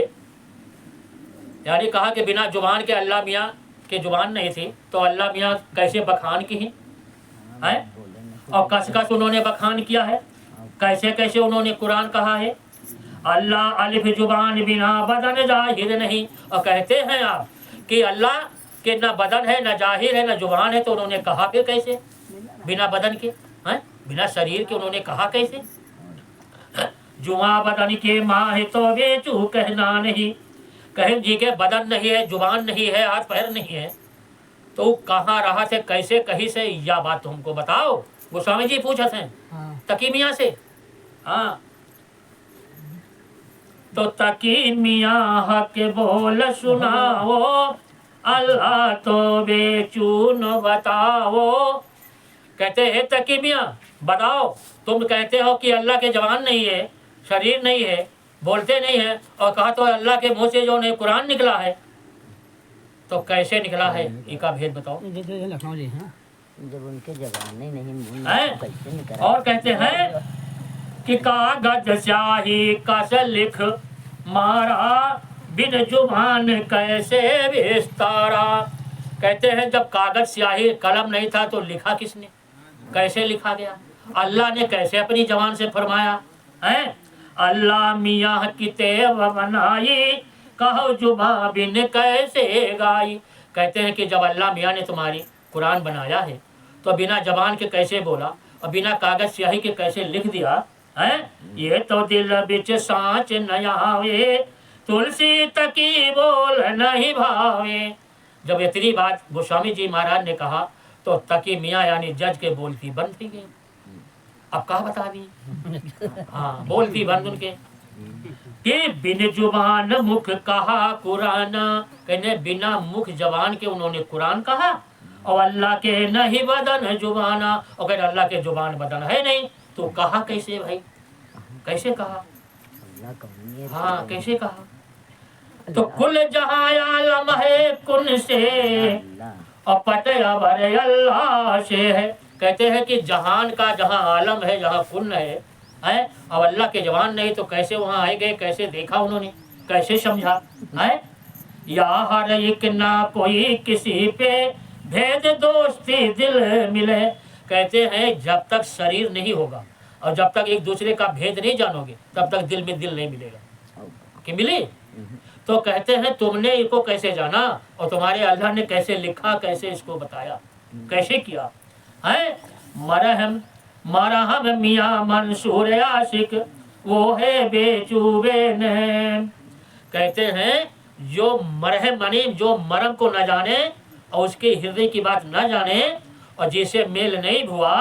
यानी कहा कि बिना जुबान के अल्लाह मियाँ के जुबान नहीं थी, तो अल्लाह मियाँ कैसे बखान की हैं? और कस कस उन्होंने बखान किया है, कैसे कैसे उन्होंने कुरान कहा है। अल्लाह अलिफ जुबान बिना बदन जाहिर नहीं। और कहते हैं आप कि अल्लाह के ना बदन है, ना जाहिर है, ना जुबान है, तो उन्होंने कहा फिर कैसे बिना बदन के हैं, बिना शरीर के उन्होंने कहा कैसे। जुआ बदन के माँ तो बेचू कहना नहीं। कहें जी के बदन नहीं है, जुबान नहीं है, हाथ पैर नहीं है, तो कहाँ रहा थे, कैसे कहीं से, या बात तुमको बताओ। गोस्वामी जी पूछत हैं तकी मियाँ से। हाँ, तो तकी मियाँ के बोल सुनाओ, अल्लाह तो बेचून बताओ। कहते हैं तकी मियाँ बताओ, तुम कहते हो कि अल्लाह के जवान नहीं है, शरीर नहीं है, बोलते नहीं है, और कहा तो अल्लाह के मुंह से जो ने कुरान निकला है, तो कैसे निकला है, इसका भेद बताओ। लखनऊ जी हाँ, जब उनके जवान नहीं हैं? कैसे निकला। और कहते हैं कि कागज स्याही कस लिख मारा, बिन जुबान कैसे विस्तारा। कहते हैं जब कागज स्याही कलम नहीं था तो लिखा किसने, कैसे लिखा गया, अल्लाह ने कैसे अपनी जबान से फरमाया है। अल्लाह मियाँ की तेव बनाई, कहो जुबा बिन कैसे गाई। कहते हैं कि जब अल्लाह मियाँ ने तुम्हारी कुरान बनाया है तो बिना जबान के कैसे बोला, और बिना कागज स्याही के कैसे लिख दिया है। ये तो दिल बिच सांच न आवे, तुलसी तकी बोल नहीं भावे। जब इतनी बात गोस्वामी जी महाराज ने कहा तो तकी मियाँ यानी जज के बोलती बंद थी गई। अब कहा बता दी, हाँ बोलती बंद उनके कि बिन जुबान मुख कहा कुरान। कहने बिना मुख जबान के उन्होंने कुरान कहा, और अल्लाह के नहीं बदन जुबाना। और कहते अल्लाह के जुबान बदन है नहीं, तो कहा कैसे भाई, कैसे कहा, हाँ कैसे कहा। तो कुल जहाँ आलम है कुन से, और पटया भरे अल्लाह से है। कहते हैं कि जहान का जहाँ आलम है, जहाँ कुन है, अब अल्लाह के जवान नहीं, तो कैसे वहाँ आए गए, कैसे देखा उन्होंने, कैसे समझा है। या हर एक ना कोई किसी पे भेद दोस्ती दिल मिले। कहते हैं जब तक शरीर नहीं होगा और जब तक एक दूसरे का भेद नहीं जानोगे, तब तक दिल में दिल नहीं मिलेगा कि मिली। तो कहते हैं तुमने इसको कैसे जाना, और तुम्हारे अल्लाह ने कैसे लिखा, कैसे इसको बताया, कैसे किया है। मरहम मरहम मियाँ मंसूर आशिक, वो है बेचूबे ने। कहते हैं जो मरहम माने जो मरम को न जाने और उसके हृदय की बात न जाने, और जिसे मेल नहीं हुआ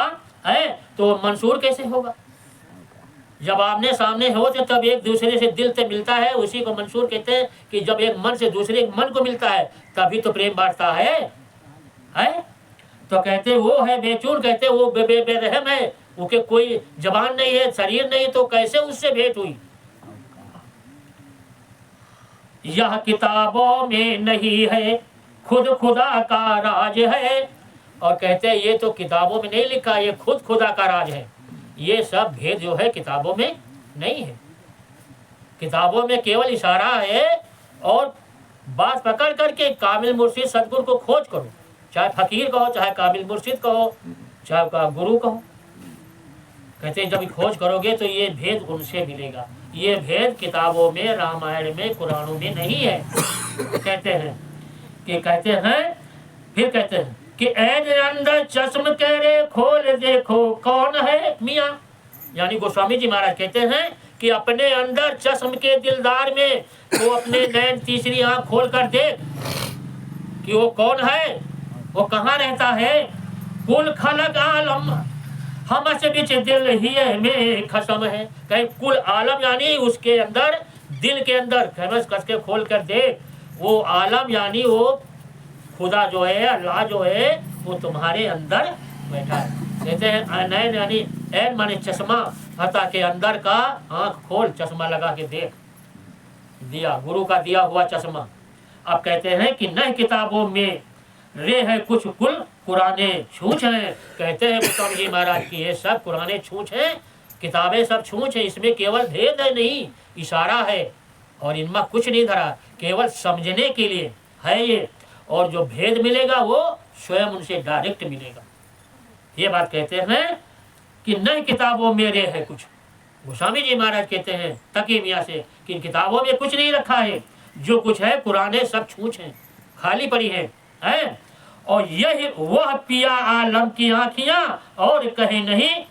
है, तो मंसूर कैसे होगा। जब आमने सामने हो तो तब एक दूसरे से दिल से मिलता है, उसी को मंसूर कहते हैं। कि जब एक मन से दूसरे मन को मिलता है तभी तो प्रेम बढ़ता है। तो कहते वो है बेचून, कहते वो बेरहम है, उसके कोई जबान नहीं है, शरीर नहीं, तो कैसे उससे भेंट हुई। यह किताबों में नहीं है, खुद खुदा का राज है। और कहते हैं ये तो किताबों में नहीं लिखा, ये खुद खुदा का राज है। ये सब भेद जो है किताबों में नहीं है, किताबों में केवल इशारा है। और बात पकड़ करके कामिल मुर्शिद सदगुरु को खोज करो, चाहे फकीर कहो, चाहे कामिल मुर्शिद कहो, चाहे गुरु कहो। कहते हैं जब खोज करोगे तो ये भेद उनसे मिलेगा। ये भेद किताबों में, रामायण में, कुरानों में नहीं है। कहते हैं फिर कहते हैं कि ऐन अंदर चश्म करे खोल देखो कौन है मियाँ। यानी गोस्वामी जी महाराज कहते हैं कि अपने अंदर चश्म के दिलदार में वो अपने नैन तीसरी आंख खोल कर देख कि वो कौन है, वो कहाँ रहता है। कुल खलक आलम हम से बीच दिल ही में खसम है। कहीं कुल आलम यानी उसके अंदर, दिल के अंदर खमस कस के खोल कर देख, वो आलम यानी वो खुदा जो है, अल्लाह जो है, वो तुम्हारे अंदर बैठा है। कहते हैं नैन यानी ऐन माने चश्मा, हता के अंदर का आंख खोल, चश्मा लगा के देख, दिया गुरु का दिया हुआ चश्मा। अब कहते हैं कि नह किताबों में रे है कुछ कुल कुराने छूछ हैं। कहते हैं गोस्वामी जी महाराज की ये सब कुराने छूछ हैं, किताबें सब छूछ हैं, इसमें केवल भेद है नहीं, इशारा है और इनमें कुछ नहीं धरा, केवल समझने के लिए है ये। और जो भेद मिलेगा वो स्वयं उनसे डायरेक्ट मिलेगा। ये बात कहते हैं कि नहीं किताबों में रे है कुछ। गोस्वामी जी महाराज कहते हैं तकी मियाँ से कि इन किताबों में कुछ नहीं रखा है, जो कुछ है कुराने सब छूछ हैं, खाली पड़ी है, हैं? और यही वह पिया आलम की आँखियाँ और कहीं नहीं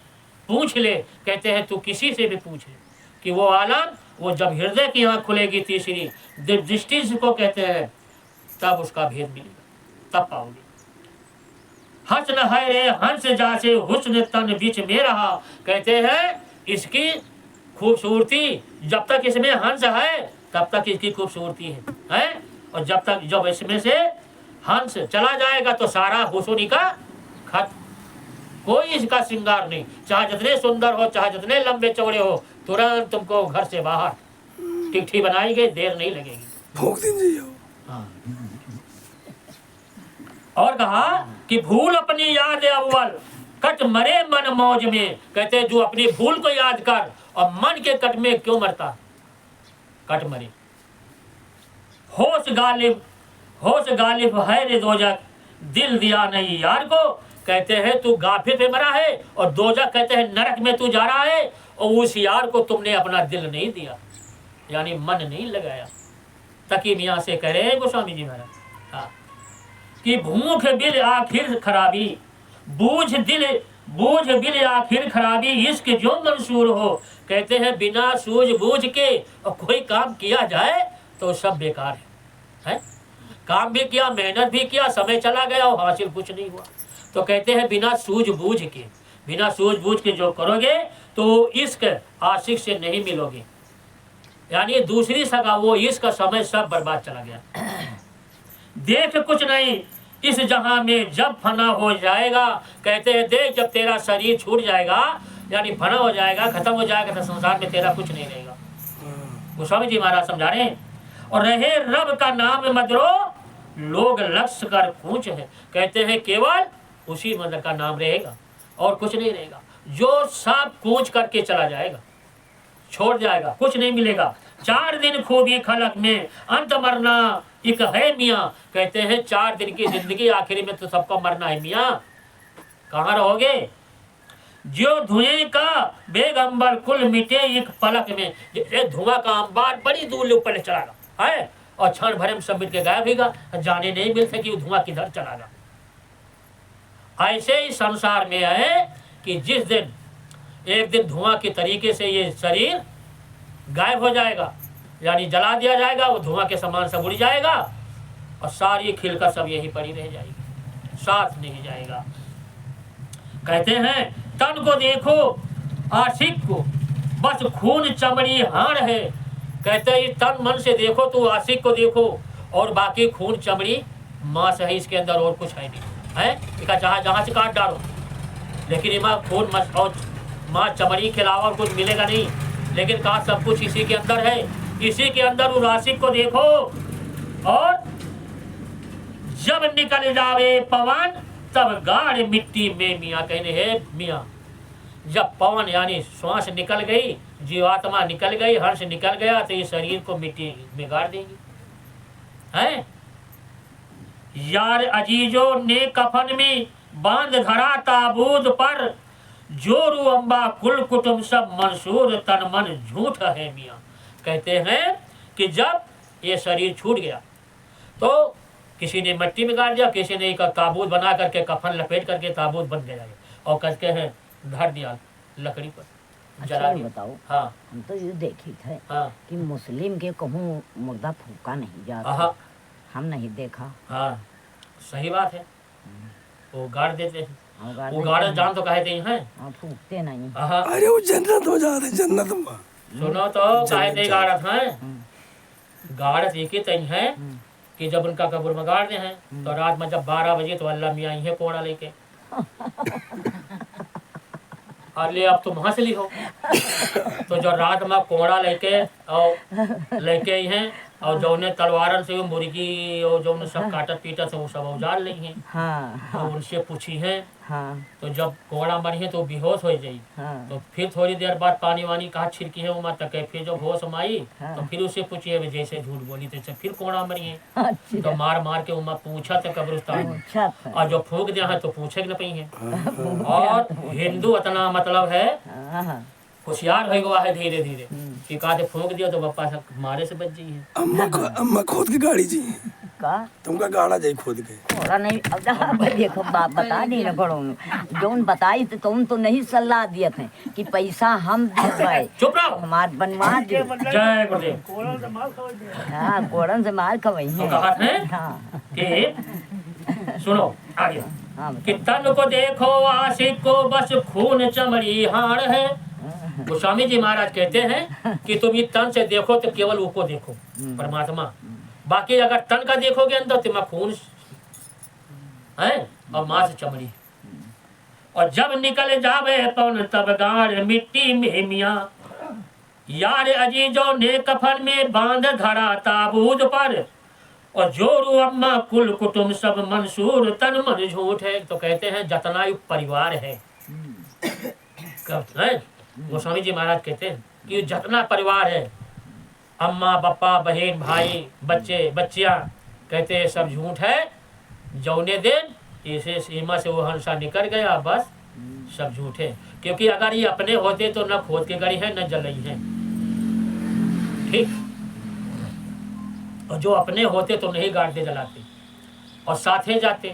पूछ ले। कहते हैं तू किसी से भी पूछ ले कि वो आलम, वो जब हृदय की आँख खुलेगी तीसरी दृष्टि को कहते हैं, तब उसका भेद मिलेगा, तब पाओगे। हसन है रे हंस जासे हुस्न तन बीच में रहा। कहते हैं इसकी खूबसूरती, जब तक इसमें हंस है तब तक इसकी खूबसूरती है? और जब इसमें से हंस चला जाएगा तो सारा हुस्न का खत्म, कोई इसका श्रृंगार नहीं। चाहे जितने सुंदर हो, चाहे जितने लंबे चौड़े हो, तुरंत तुमको घर से बाहर टिकठी बनाई गई, देर नहीं लगेगी। भोग दीजिए। हाँ। और कहा कि भूल अपनी याद अव्वल कट मरे मन मौज में। कहते जो अपनी भूल को याद कर और मन के कट में क्यों मरता, कट मरे। होश गालिब है रे दोजक, दिल दिया नहीं यार को। कहते हैं तू गाफिल पे मरा है और दोजक कहते हैं नरक में तू जा रहा है, और उस यार को तुमने अपना दिल नहीं दिया, यानी मन नहीं लगाया। तकी मियाँ से कह रहे हैं गोस्वामी जी महाराज, हाँ, कि भूख बिल आखिर खराबी, बूझ बिल आखिर खराबी, इश्क जो मंसूर हो। कहते हैं बिना सूझबूझ के और कोई काम किया जाए तो सब बेकार है? काम भी किया, मेहनत भी किया, समय चला गया और हासिल कुछ नहीं हुआ। तो कहते हैं बिना सूझबूझ के जो करोगे तो इश्क आशिक से नहीं मिलोगे, यानी दूसरी सगा वो इश्क समय सब बर्बाद चला गया। देख कुछ नहीं इस जहां में जब फना हो जाएगा। कहते हैं देख जब तेरा शरीर छूट जाएगा, यानी फना हो जाएगा, खत्म हो जाएगा, तो संसार में तेरा कुछ नहीं रहेगा। गोस्वामी जी महाराज समझा रहे हैं। और रहे रब का नाम मदरो, लोग लक्ष्य कर पूछ है। कहते हैं केवल उसी मंदिर का नाम रहेगा और कुछ नहीं रहेगा। जो सब कूच करके चला जाएगा, छोड़ जाएगा, कुछ नहीं मिलेगा। 4 दिन खूबी खलक में अंत मरना एक है मियाँ। कहते हैं 4 दिन की जिंदगी, आखिरी में तो सबको मरना है मियाँ, कहाँ रहोगे। जो धुएं का बेगंबर कुल मिटे एक पलक में। धुआं का अंबार बड़ी दूर ऊपर चला गया है और क्षण भर में सब मिट के गायब होगा, जाने नहीं मिलते कि वो धुआं किधर चला गया। ऐसे ही संसार में है कि जिस दिन एक दिन धुआं के तरीके से ये शरीर गायब हो जाएगा, यानी जला दिया जाएगा, वो धुआं के समान सब उड़ जाएगा और सारी खिलकर सब यही पड़ी रह जाएगी, साथ नहीं जाएगा। कहते हैं तन को देखो आशिक को बस खून चमड़ी हाड़ है। कहते हैं तन मन से देखो तो आशिक को देखो और बाकी खून चमड़ी मांस है इसके अंदर, और कुछ है नहीं है। इसका जहाँ से काट डालो, लेकिन इमा खून और मांस चमड़ी के अलावा और कुछ मिलेगा नहीं। लेकिन कहा सब कुछ इसी के अंदर है, इसी के अंदर उस आशिक को देखो। और जब निकल जावे पवन तब गाढ़ मिट्टी में मियाँ। कहने है मियाँ जब पवन यानी श्वास निकल गई, जीवात्मा निकल गई, हर्ष निकल गया, तो ये शरीर को मिट्टी में गाड़ देगी है। यार अजीजो ने कफन में बांध धरा ताबूत पर, जोरू अम्बा कुल कुटुम सब मंसूर तन मन झूठ है मियाँ। कहते हैं कि जब ये शरीर छूट गया तो किसी ने मिट्टी में गाड़ दिया, किसी ने एक ताबूत बना करके कफन लपेट करके ताबूत बन गया और कहते हैं धर दिया लकड़ी पर जला दिया। बताओ, हाँ हम तो ये देखे थे हाँ कि मुस्लिम के कहूँ मुर्दा फूका नहीं जाता, हम नहीं देखा। हाँ सही बात है, वो गाड़ देते हैं, वो गाड़ गाड़ जान तो कहते हैं, फूकते नहीं। अरे वो जन्नत हो जाते, जन्नत में। सुनो तो कहते गाड़त है, गाड़त एक ही तय है कि जब उनका कब्र में गाड़ते हैं तो रात में जब 12 बजे तो अल्लाह मियाँ ही कोड़ा लेके अरे अब तुम हंस ली हो। तो जो रात में कोड़ा लेके और लेके ही हैं और जौने तलवारन से वो मुर्गी और जौने सब काटत पीटत है वो सब औजार ली हैं। हाँ तो उनसे पूछी है हाँ तो जब कोड़ा मरी है तो बेहोश हो जाई। हाँ तो फिर थोड़ी देर बाद पानी वानी कहा छिड़की है उमा तक है। फिर जब होश में आई हाँ। तो फिर उससे पूछिए वे जैसे झूठ बोली तैसे फिर कोड़ा मरी है। अच्छा तो मार मार के उमा पूछा था कब्रिस्तान में अच्छा था। और जो फूक दिया है तो पूछे न पई है। और हिंदू इतना मतलब है हाँ हाँ होशियार हो गया है धीरे धीरे कि कहा थे फूक दिया तो पप्पा से मारे से बच जी है। अम्मा खोद के गाड़ी जी का तुमका गाड़ा जाई खोद के थोड़ा नहीं अब देखो बात बता दी ना करो जोन बताई तो तुम तो नहीं सलाह दिए थे कि पैसा हम दिए चुप रहो। हमार बनवा दे। जय गुरुदेव। हाँ कोड़न से मार खवई तो है। कहा थे हाँ कि सुनो आगे हाँ कि तन को देखो आशिक को बस खून चमड़ी हाड़ है। गोस्वामी जी महाराज कहते हैं कि तुम ये तन से देखो तो केवल वो को देखो परमात्मा। बाकी अगर तन का देखोगे अंदर तो मैं खून है और मांस चमड़ी। और जब निकल जावे पवन तब गाड़ मिट्टी में मियाँ यार अजीजों ने कफन में बांध धरा ताबूत पर। और जोरू अम्मा कुल कुटुम सब मंसूर तन मन झूठ है। तो कहते हैं जतना परिवार है गोस्वामी जी महाराज कहते हैं कि जितना परिवार है अम्मा बप्पा बहन भाई बच्चे बच्चियां कहते हैं सब झूठ है। जौने दिन इसे सीमा से वो हंसा निकल गया बस सब झूठ है। क्योंकि अगर ये अपने होते तो न खोद के गड़ी है न जलई है। ठीक। और जो अपने होते तो नहीं गाड़ते जलाते और साथे जाते।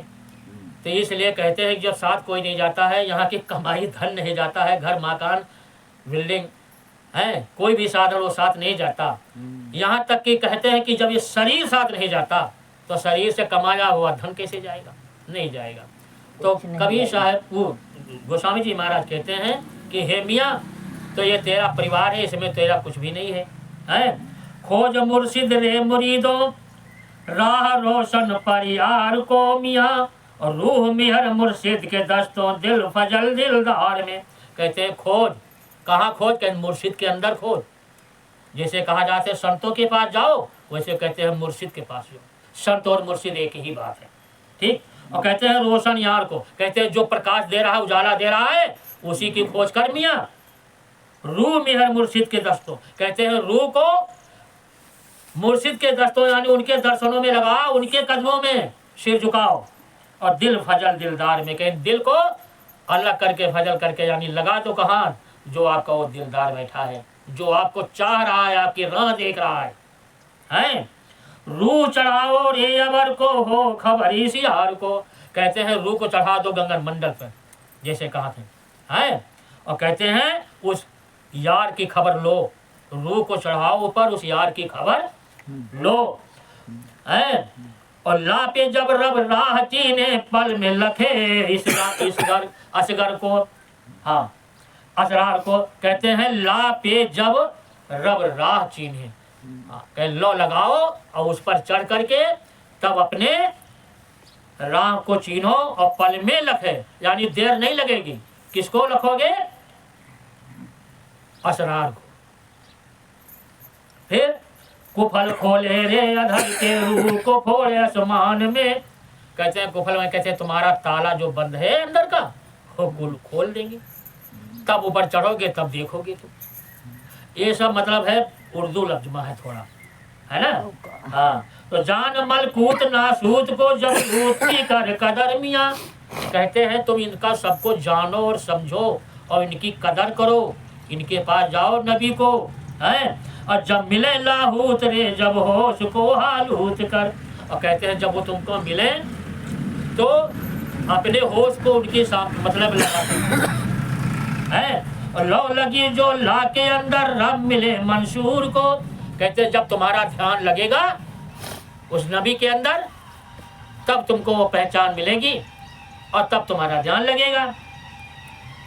तो इसलिए कहते हैं कि जब साथ कोई नहीं जाता है यहाँ की कमाई धन नहीं जाता है घर मकान बिल्डिंग है कोई भी साधन वो साथ नहीं जाता। यहाँ तक कि कहते हैं कि जब ये शरीर साथ नहीं जाता तो शरीर से कमाया हुआ धन कैसे जाएगा नहीं जाएगा। तो कबीर साहब वो गोस्वामी जी महाराज कहते हैं कि हे मियाँ तो ये तेरा परिवार है इसमें तेरा कुछ भी नहीं है। हैं खोज मुर्शिद रे मुरीदों राह रोशन परियार को मियाँ और रूह मिहर मुर्शिद के दस्तों दिल फजल दिलदार में। कहते हैं खोज कहाँ खोज कहते मुर्शिद के अंदर खोज। जैसे कहा जाता है संतों के पास जाओ वैसे कहते हैं मुर्शिद के पास जाओ। संत और मुर्शिद एक ही बात है। ठीक। और कहते हैं रोशन यार को कहते हैं जो प्रकाश दे रहा है उजाला दे रहा है उसी की खोज कर मियाँ। रूह मिहर मुर्शिद के दस्तों कहते हैं रूह को मुर्शिद के दस्तों यानी उनके दर्शनों में लगाओ उनके कदमों में सिर झुकाओ। और दिल फजल दिलदार में कहें दिल को अलग करके फजल करके यानी लगा तो कहाँ जो आपका वो दिलदार बैठा है जो आपको चाह रहा है आपकी राह देख रहा है। हैं रूह चढ़ाओ रे अवर को हो खबर इसी हार को। कहते हैं रूह को चढ़ा दो गंगन मंडल पर जैसे कहा थे। हैं और कहते हैं उस यार की खबर लो। रूह को चढ़ाओ ऊपर उस यार की खबर लो। हैं और लापे जब रब राह चीने पल में लखे इसगर असगर को हाँ असरार को कहते हैं लापे जब रब राह चीने कह लो लगाओ और उस पर चढ़ करके तब अपने राह को चीनो और पल में लखे यानी देर नहीं लगेगी। किसको लखोगे असरार को। फिर कुफल खोले रे अधर के रूह को फोड़े आसमान में। कहते हैं कुफल में कहते हैं तुम्हारा ताला जो बंद है अंदर का वो कुल खोल देंगे तब ऊपर चढ़ोगे तब देखोगे तुम। ये सब मतलब है उर्दू लफ्जमा है थोड़ा है ना। हाँ तो जान मलकूत नासूत को जब लूटती कर कदर मियाँ। कहते हैं तुम इनका सबको जानो और समझो और इनकी कदर करो। इनके पास जाओ नबी को हैं और जब मिले लाहूत रे जब होश को हालूत कर। और कहते हैं जब वो तुमको मिले तो अपने होश को उनके साथ मतलब लगा है। और लो लगी जो ला के अंदर रब मिले मंसूर को। कहते हैं जब तुम्हारा ध्यान लगेगा उस नबी के अंदर तब तुमको वो पहचान मिलेगी और तब तुम्हारा ध्यान लगेगा।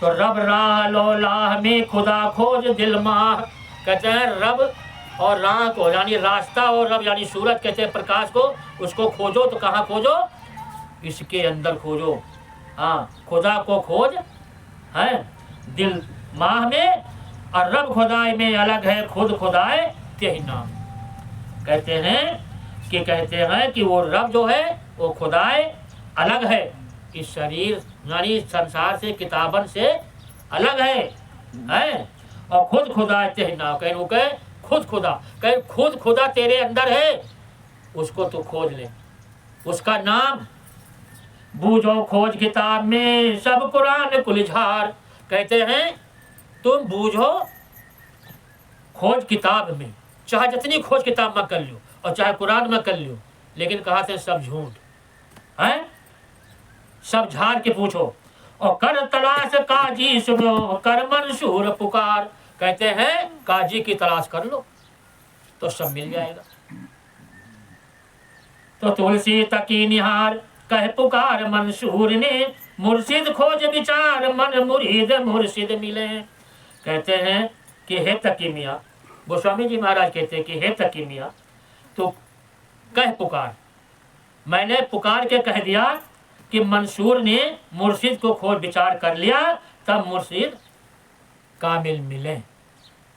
तो रब राह लो लाह में खुदा खोज दिल माह। कहते हैं रब और राह को यानी रास्ता और रब यानी सूरज कहते हैं प्रकाश को उसको खोजो। तो कहाँ खोजो इसके अंदर खोजो। हाँ खुदा को खोज है दिल माह में और रब खुदाई में अलग है खुद खुदाए यही नाम। कहते हैं कि वो रब जो है वो खुदाए अलग है, इस शरीर यानी संसार से किताबन से अलग है और खुद खुदा ना कह वो कहे खुद खुदा, कहे खुद खुदा तेरे अंदर है, उसको तू खोज ले, उसका नाम बूझो खोज किताब में सब कुरान कुलझार। कहते हैं तुम बूझो खोज किताब में, चाहे जितनी खोज किताब में कर लो और चाहे कुरान में कर लो, लेकिन कहा थे सब झूठ है, सब झाड़ के पूछो और कर तलाश काजी सुनो कर मंसूर पुकार। कहते हैं काजी की तलाश कर लो तो सब मिल जाएगा। तो तुलसी तकी निहार कह पुकार मंसूर ने, मुर्शिद खोज विचार मन मुरीद मुर्शिद मिले। कहते हैं कि हे तकी मियाँ, गोस्वामी जी महाराज कहते हैं कि हे तकी मियाँ तो कह पुकार, मैंने पुकार के कह दिया कि मंसूर ने मुर्शिद को खोज विचार कर लिया, तब मुर्शिद कामिल मिले,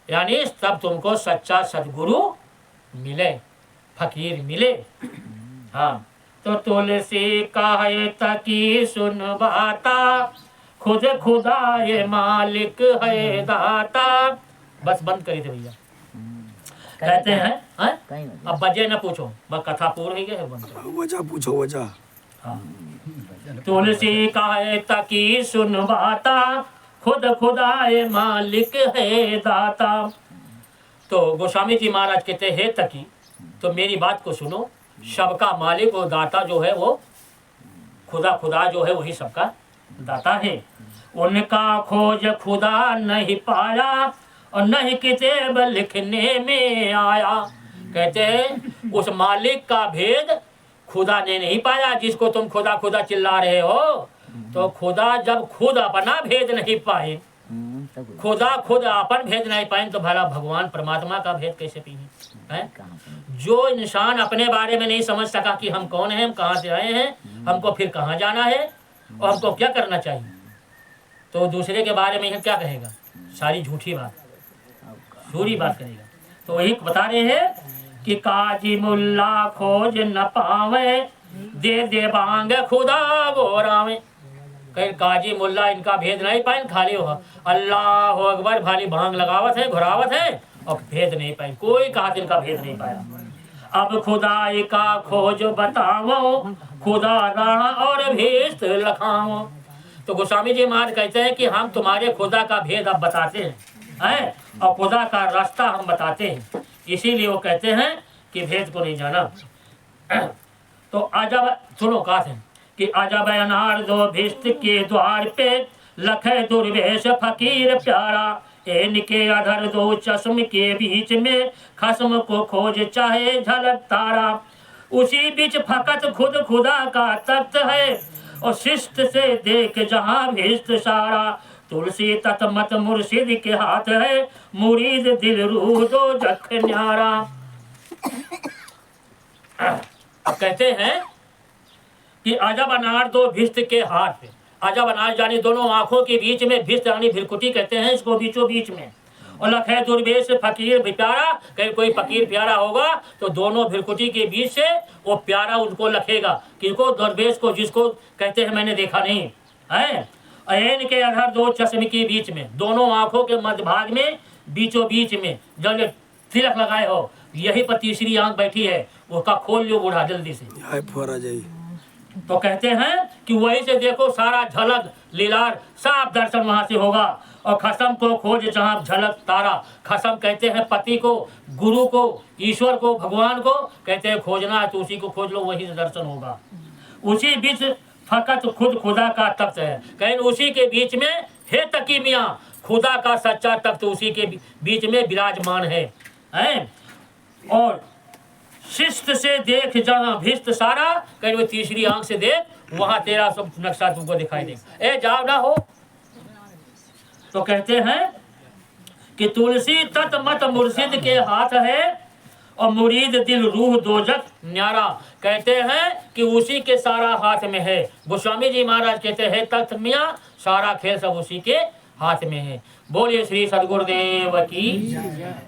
यानी तब तुमको सच्चा सदगुरु मिले, फकीर मिले। हाँ तो तुलसी काहे तकी सुन बाता, खुद खुदा ये मालिक है दाता। बस बंद करी थे भैया। कहते हैं अब बजे न पूछो, बस कथा पूरी गई है, बंद वजह पूछो वजह। हाँ तुलसी काहे तकी सुन बाता, खुद खुदा ये मालिक है दाता। तो गोस्वामी जी महाराज कहते हे तकी, तो मेरी बात को सुनो, सबका मालिक और दाता जो है वो खुदा जो है वही सबका दाता है। उनका खोज खुदा नहीं पाया और नहीं किताब लिखने में आया। कहते हैं उस मालिक का भेद खुदा ने नहीं पाया, जिसको तुम खुदा खुदा चिल्ला रहे हो। तो खुदा जब खुद अपना भेद नहीं पाए, खुदा खुद अपन भेद नहीं पाए, तो भला भगवान परमात्मा का भेद कैसे पिए हैं? जो इंसान अपने बारे में नहीं समझ सका कि हम कौन हैं, हम कहाँ से आए हैं, हमको फिर कहाँ जाना है और हमको क्या करना चाहिए, तो दूसरे के बारे में क्या कहेगा? सारी झूठी बात, सूरी बात करेगा। तो वही बता रहे हैं कि काजी मुल्ला खोज न पावे, दे बांग खुदा गोरावे। कहीं काजी मुल्ला इनका भेद नहीं पाए, खाली हो अल्लाह अकबर भाली भांग लगावत है, घुरावत है और भेद नहीं पाए, कोई कहा इनका भेद नहीं पाया। अब खुदाई का खोज बताओ, खुदा राह और भेद लखाओ। तो गोस्वामी जी महाराज कहते हैं कि हम तुम्हारे खुदा का भेद अब बताते हैं और खुदा का रास्ता हम बताते हैं, इसीलिए वो कहते हैं कि भेद को नहीं जाना। तो अजब सुनो कहा थे कि अजब अनार दो भिष्ट के द्वार पे, लखे दुर्वेश फकीर प्यारा, इनके अधर दो चश्म के बीच में, खस्म को खोज चाहे झलक तारा। उसी बीच फकत खुद खुदा का तख्त है और शिष्ट से देख जहां भिष्ट सारा। तुलसी तत्मत मुर्शिद के हाथ है, मुरीद दिल रूह दो जख न्यारा। कहते हैं कि अजब अनार दो भिष्ट के हाथ पे, अजब अनार यानी दोनों आंखों के बीच में, भिष्ट यानी भिरकुटी कहते हैं इसको, बीचों बीच में। और लखे दुर्वेश फकीर प्यारा, कहीं कोई फकीर प्यारा होगा तो दोनों भिरकुटी के बीच से वो प्यारा उनको लखेगा, किसको? दुर्वेश को, जिसको कहते हैं मैंने देखा नहीं है। ऐन के अधर दो चश्मे के बीच में, दोनों आंखों के मध्य भाग में, बीचों बीच में जब तिलक लगाए हो, यही पर तीसरी आंख बैठी है, उसका खोल लो बूढ़ा जल्दी से। तो कहते हैं कि वही से देखो सारा झलक लीलार साफ दर्शन वहां से होगा। और खसम को खोज जहां झलक तारा, खसम कहते हैं पति को, गुरु को, ईश्वर को, भगवान को कहते हैं खोजना है, तो उसी को खोज लो, वही से दर्शन होगा। उसी बीच फकत खुद खुदा का तख्त है, कहीं उसी के बीच में हे तकी मियाँ, खुदा का सच्चा तख्त उसी के बीच में विराजमान है। और शिष्ट से देख जहाँ भिष्ट सारा, कहीं वो तीसरी आंख से देख, वहां तेरा सब नक्शा तुमको दिखाई देगा। जाओ ना हो। तो कहते हैं कि तुलसी तत मत मुर्शिद के हाथ है और मुरीद दिल रूह दोजख न्यारा। कहते हैं कि उसी के सारा हाथ में है। गोस्वामी जी महाराज कहते हैं तख्त मियाँ, सारा खेल सब उसी के हाथ में है। बोलिए श्री सदगुरुदेव की।